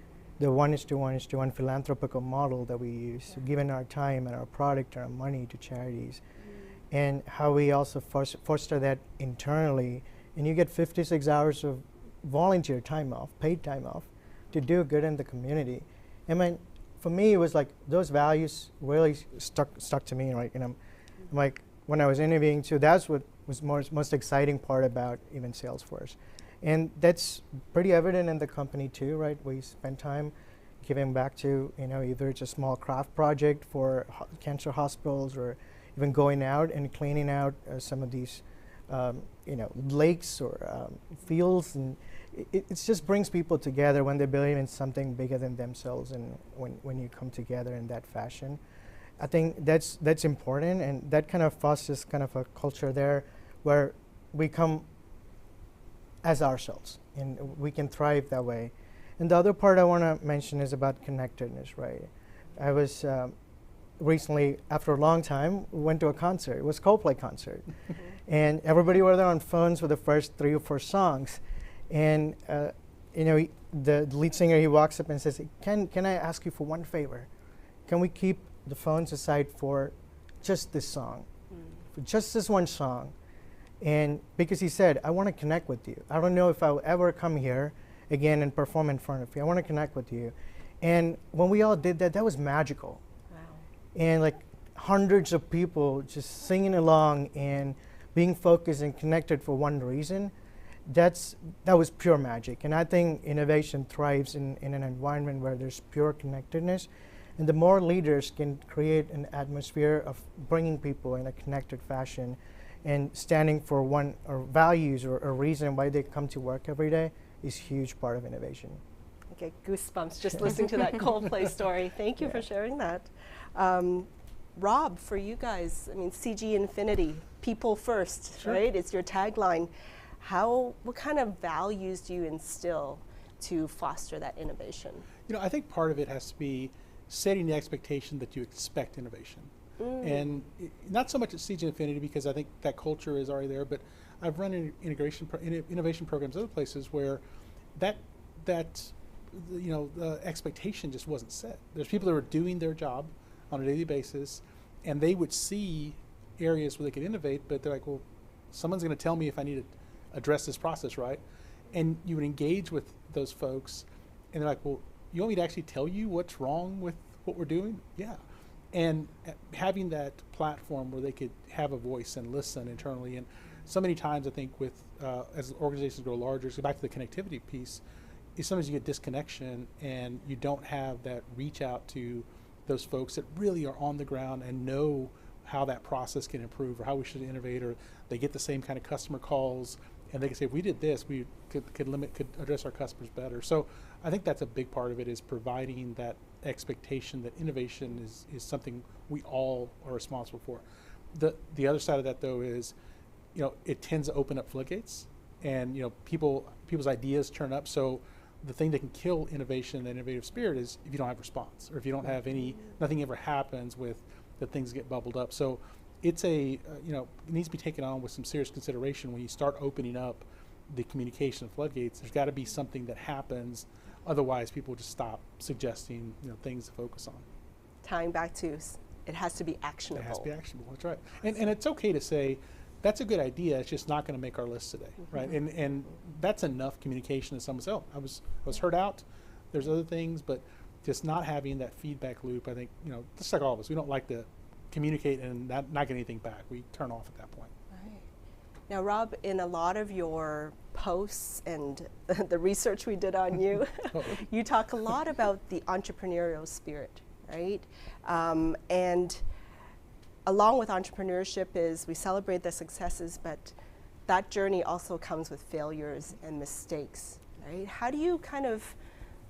the 1:1:1 philanthropical model that we use, so giving our time and our product and our money to charities, and how we also foster that internally. And you get 56 hours of volunteer time off, paid time off, to do good in the community. And for me, it was like those values really stuck to me, right? And I'm like, when I was interviewing too, that's what was most exciting part about even Salesforce. And that's pretty evident in the company too, right? We spend time giving back to, either it's a small craft project for cancer hospitals, or even going out and cleaning out some of these, lakes or fields. And it just brings people together when they believe in something bigger than themselves, and when you come together in that fashion. I think that's important, and that kind of fosters kind of a culture there where we come as ourselves, and we can thrive that way. And the other part I want to mention is about connectedness, right? I was recently, after a long time, went to a concert. It was a Coldplay concert. And everybody were there on phones for the first 3 or 4 songs. And the lead singer, he walks up and says, can I ask you for one favor? Can we keep the phones aside for just this song, for just this one song? And because he said, I want to connect with you. I don't know if I'll ever come here again and perform in front of you. I want to connect with you. And when we all did that, that was magical. Wow. And like hundreds of people just singing along and being focused and connected for one reason, that was pure magic. And I think innovation thrives in an environment where there's pure connectedness. And the more leaders can create an atmosphere of bringing people in a connected fashion and standing for one or values or a reason why they come to work every day is a huge part of innovation. I get goosebumps just listening to that Coldplay story. Thank you for sharing that. Rob, for you guys, I mean, CG Infinity, people first, right? It's your tagline. What kind of values do you instill to foster that innovation? You know, I think part of it has to be setting the expectation that you expect innovation. And not so much at CG Infinity, because I think that culture is already there, but I've run innovation programs other places where the expectation just wasn't set. There's people that were doing their job on a daily basis, and they would see areas where they could innovate, but they're like, well, someone's going to tell me if I need to address this process, right? And you would engage with those folks, and they're like, well, you want me to actually tell you what's wrong with what we're doing? Yeah. And having that platform where they could have a voice and listen internally. And so many times I think with, as organizations grow larger, so back to the connectivity piece, is sometimes you get disconnection and you don't have that reach out to those folks that really are on the ground and know how that process can improve or how we should innovate, or they get the same kind of customer calls and they can say, if we did this, we could address our customers better. So I think that's a big part of it, is providing that expectation that innovation is something we all are responsible for. The other side of that, though, is, you know, it tends to open up floodgates, and, you know, people's ideas turn up. So the thing that can kill innovation and innovative spirit is if you don't have response, or if you don't have nothing ever happens with the things get bubbled up. So it's it needs to be taken on with some serious consideration when you start opening up the communication floodgates. There's got to be something that happens. Otherwise, people just stop suggesting, you know, things to focus on. Tying back to, it has to be actionable. It has to be actionable. That's right. And it's okay to say, that's a good idea, it's just not going to make our list today, right? And that's enough communication to someone say, oh, I was heard out. There's other things, but just not having that feedback loop. I think, you know, just like all of us, we don't like to communicate and not get anything back. We turn off at that point. Right. Now, Rob, in a lot of your posts and the research we did on you, you talk a lot about the entrepreneurial spirit, right? And along with entrepreneurship is we celebrate the successes, but that journey also comes with failures and mistakes, right? How do you kind of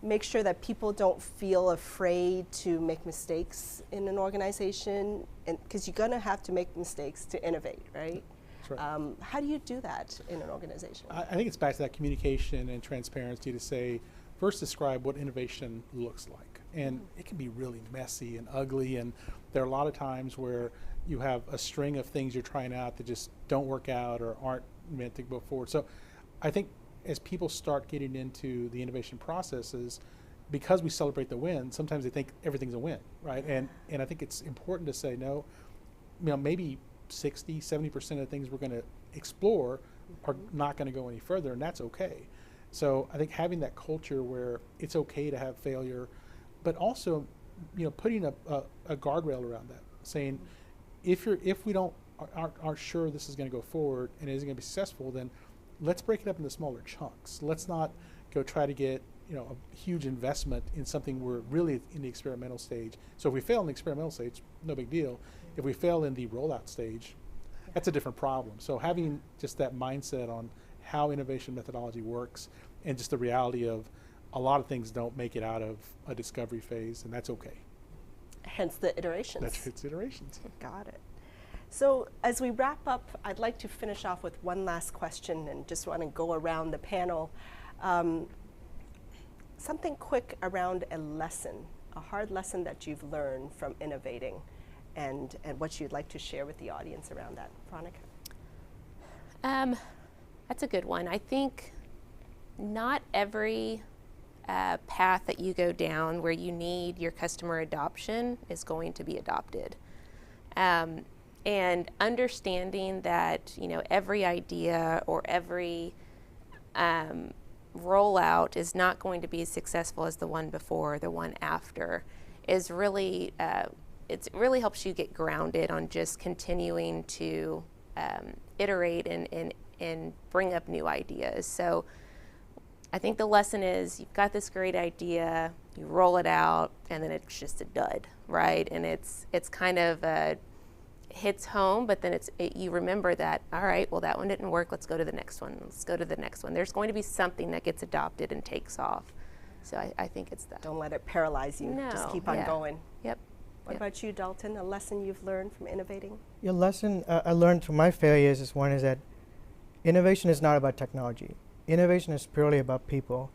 make sure that people don't feel afraid to make mistakes in an organization? And because you're going to have to make mistakes to innovate, right? That's right. How do you do that in an organization? I think it's back to that communication and transparency to say, first describe what innovation looks like. And it can be really messy and ugly, and there are a lot of times where you have a string of things you're trying out that just don't work out or aren't meant to go forward. So I think as people start getting into the innovation processes, because we celebrate the win, sometimes they think everything's a win, right? And I think it's important to say, no, you know, maybe 60, 70% of the things we're going to explore are not going to go any further, and that's okay. So I think having that culture where it's okay to have failure, but also, you know, putting a guardrail around that, saying, if we aren't sure this is going to go forward and isn't going to be successful, then let's break it up into smaller chunks. Let's not go try to get, you know, a huge investment in something we're really in the experimental stage. So if we fail in the experimental stage, no big deal. If we fail in the rollout stage, that's a different problem. So having just that mindset on how innovation methodology works, and just the reality of a lot of things don't make it out of a discovery phase, and that's okay. Hence the iterations. That's its iterations. Got it. So as we wrap up, I'd like to finish off with one last question and just want to go around the panel. Something quick around a lesson, a hard lesson that you've learned from innovating, and what you'd like to share with the audience around that. Veronica? That's a good one. I think not every path that you go down where you need your customer adoption is going to be adopted. And understanding that, you know, every idea or every rollout is not going to be as successful as the one before or the one after is really, it really helps you get grounded on just continuing to iterate and bring up new ideas. So I think the lesson is you've got this great idea, you roll it out, and then it's just a dud, right? And it's kind of hits home, but then you remember that, all right, well, that one didn't work, let's go to the next one, let's go to the next one. There's going to be something that gets adopted and takes off. So I think it's that. Don't let it paralyze you. No, Just keep on going. Yep. What about you, Dalton? A lesson you've learned from innovating? Your lesson I learned from my failures is one is that innovation is not about technology. Innovation is purely about people.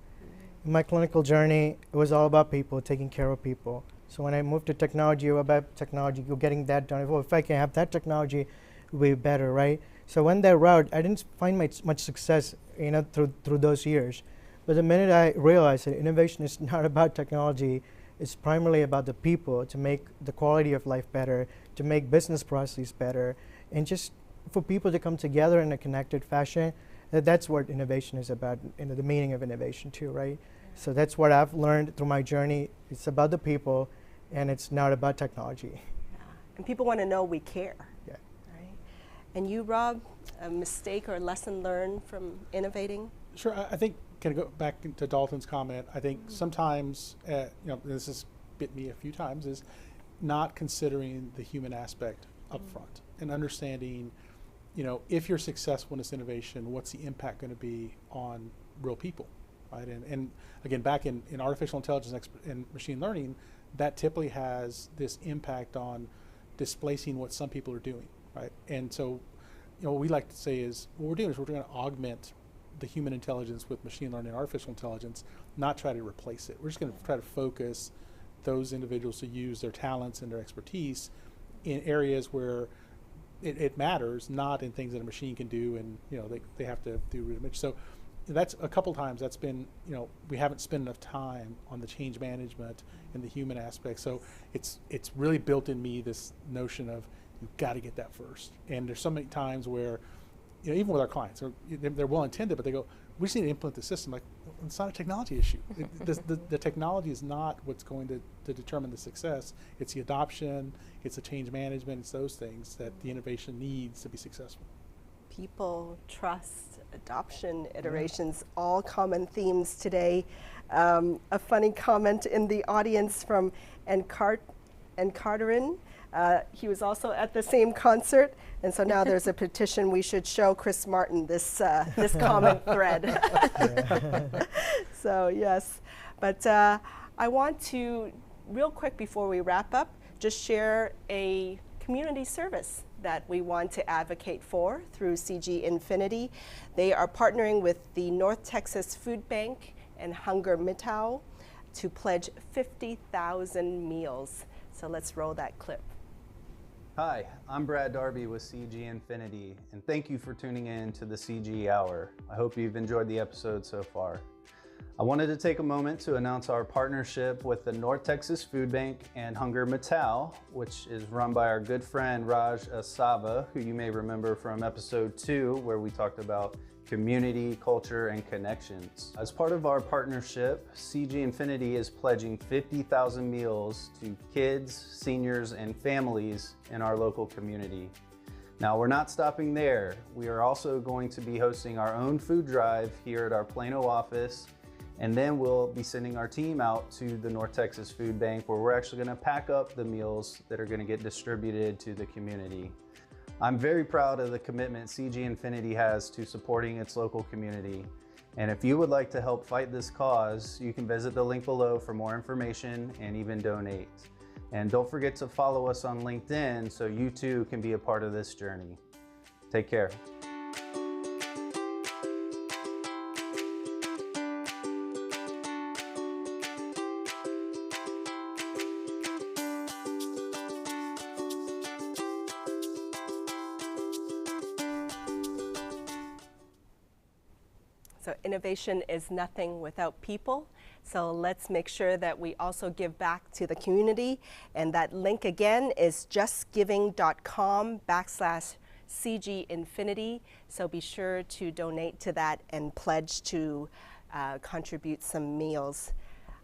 In my clinical journey, it was all about people, taking care of people. So when I moved to technology, it was about technology, getting that done. Well, if I can have that technology, it would be better, right? So when that route, I didn't find much success, through those years. But the minute I realized that innovation is not about technology, it's primarily about the people, to make the quality of life better, to make business processes better, and just for people to come together in a connected fashion. That's what innovation is about, the meaning of innovation too, right? So that's what I've learned through my journey. It's about the people, and it's not about technology. Yeah. And people want to know we care. Yeah. Right? And you, Rob, a mistake or lesson learned from innovating? Sure. I think, can I go back to Dalton's comment? I think sometimes, this has bit me a few times, is not considering the human aspect up front and understanding, if you're successful in this innovation, what's the impact going to be on real people, right? And again, back in artificial intelligence and machine learning, that typically has this impact on displacing what some people are doing, right? And so, what we like to say is, what we're doing is we're going to augment the human intelligence with machine learning and artificial intelligence, not try to replace it. We're just going to try to focus those individuals to use their talents and their expertise in areas where it matters, not in things that a machine can do, and they have to do rudimentary. So that's a couple times that's been, we haven't spent enough time on the change management and the human aspect. So it's really built in me this notion of you've got to get that first. And there's so many times where, even with our clients, they're well intended, but they go, we just need to implement the system. Like, it's not a technology issue. The technology is not what's going to determine the success. It's the adoption, it's the change management, it's those things that the innovation needs to be successful. People, trust, adoption, iterations, all common themes today. A funny comment in the audience from Carterin. He was also at the same concert, and so now there's a petition we should show Chris Martin this comment thread. So yes, but I want to, real quick before we wrap up, just share a community service that we want to advocate for through CG Infinity. They are partnering with the North Texas Food Bank and Hunger Mitau to pledge 50,000 meals. So let's roll that clip. Hi, I'm Brad Darby with CG Infinity, and thank you for tuning in to the CG Hour. I hope you've enjoyed the episode so far. I wanted to take a moment to announce our partnership with the North Texas Food Bank and Hunger Mitau, which is run by our good friend Raj Asava, who you may remember from episode 2, where we talked about community, culture, and connections. As part of our partnership, CG Infinity is pledging 50,000 meals to kids, seniors, and families in our local community. Now, we're not stopping there. We are also going to be hosting our own food drive here at our Plano office, and then we'll be sending our team out to the North Texas Food Bank, where we're actually going to pack up the meals that are going to get distributed to the community. I'm very proud of the commitment CG Infinity has to supporting its local community. And if you would like to help fight this cause, you can visit the link below for more information and even donate. And don't forget to follow us on LinkedIn so you too can be a part of this journey. Take care. So innovation is nothing without people. So let's make sure that we also give back to the community. And that link again is justgiving.com/CG Infinity. So be sure to donate to that and pledge to contribute some meals.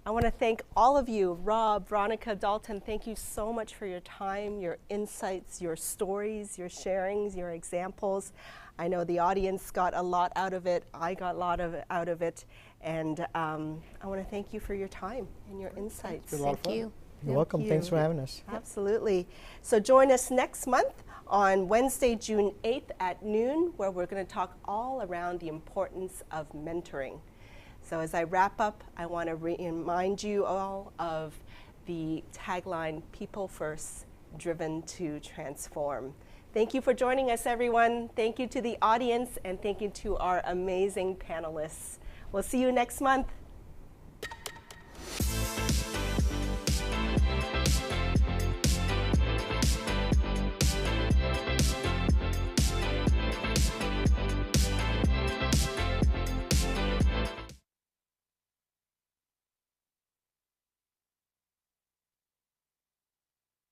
I want to thank all of you, Rob, Veronica, Dalton. Thank you so much for your time, your insights, your stories, your sharings, your examples. I know the audience got a lot out of it. I got a lot out of it. And I want to thank you for your time and your insights. been a lot of Thank fun. you. You're welcome. you. Thanks for having us. Absolutely. So join us next month on Wednesday, June 8th at noon, where we're going to talk all around the importance of mentoring. So as I wrap up, I want to remind you all of the tagline, People First, Driven to Transform. Thank you for joining us, everyone. Thank you to the audience, and thank you to our amazing panelists. We'll see you next month.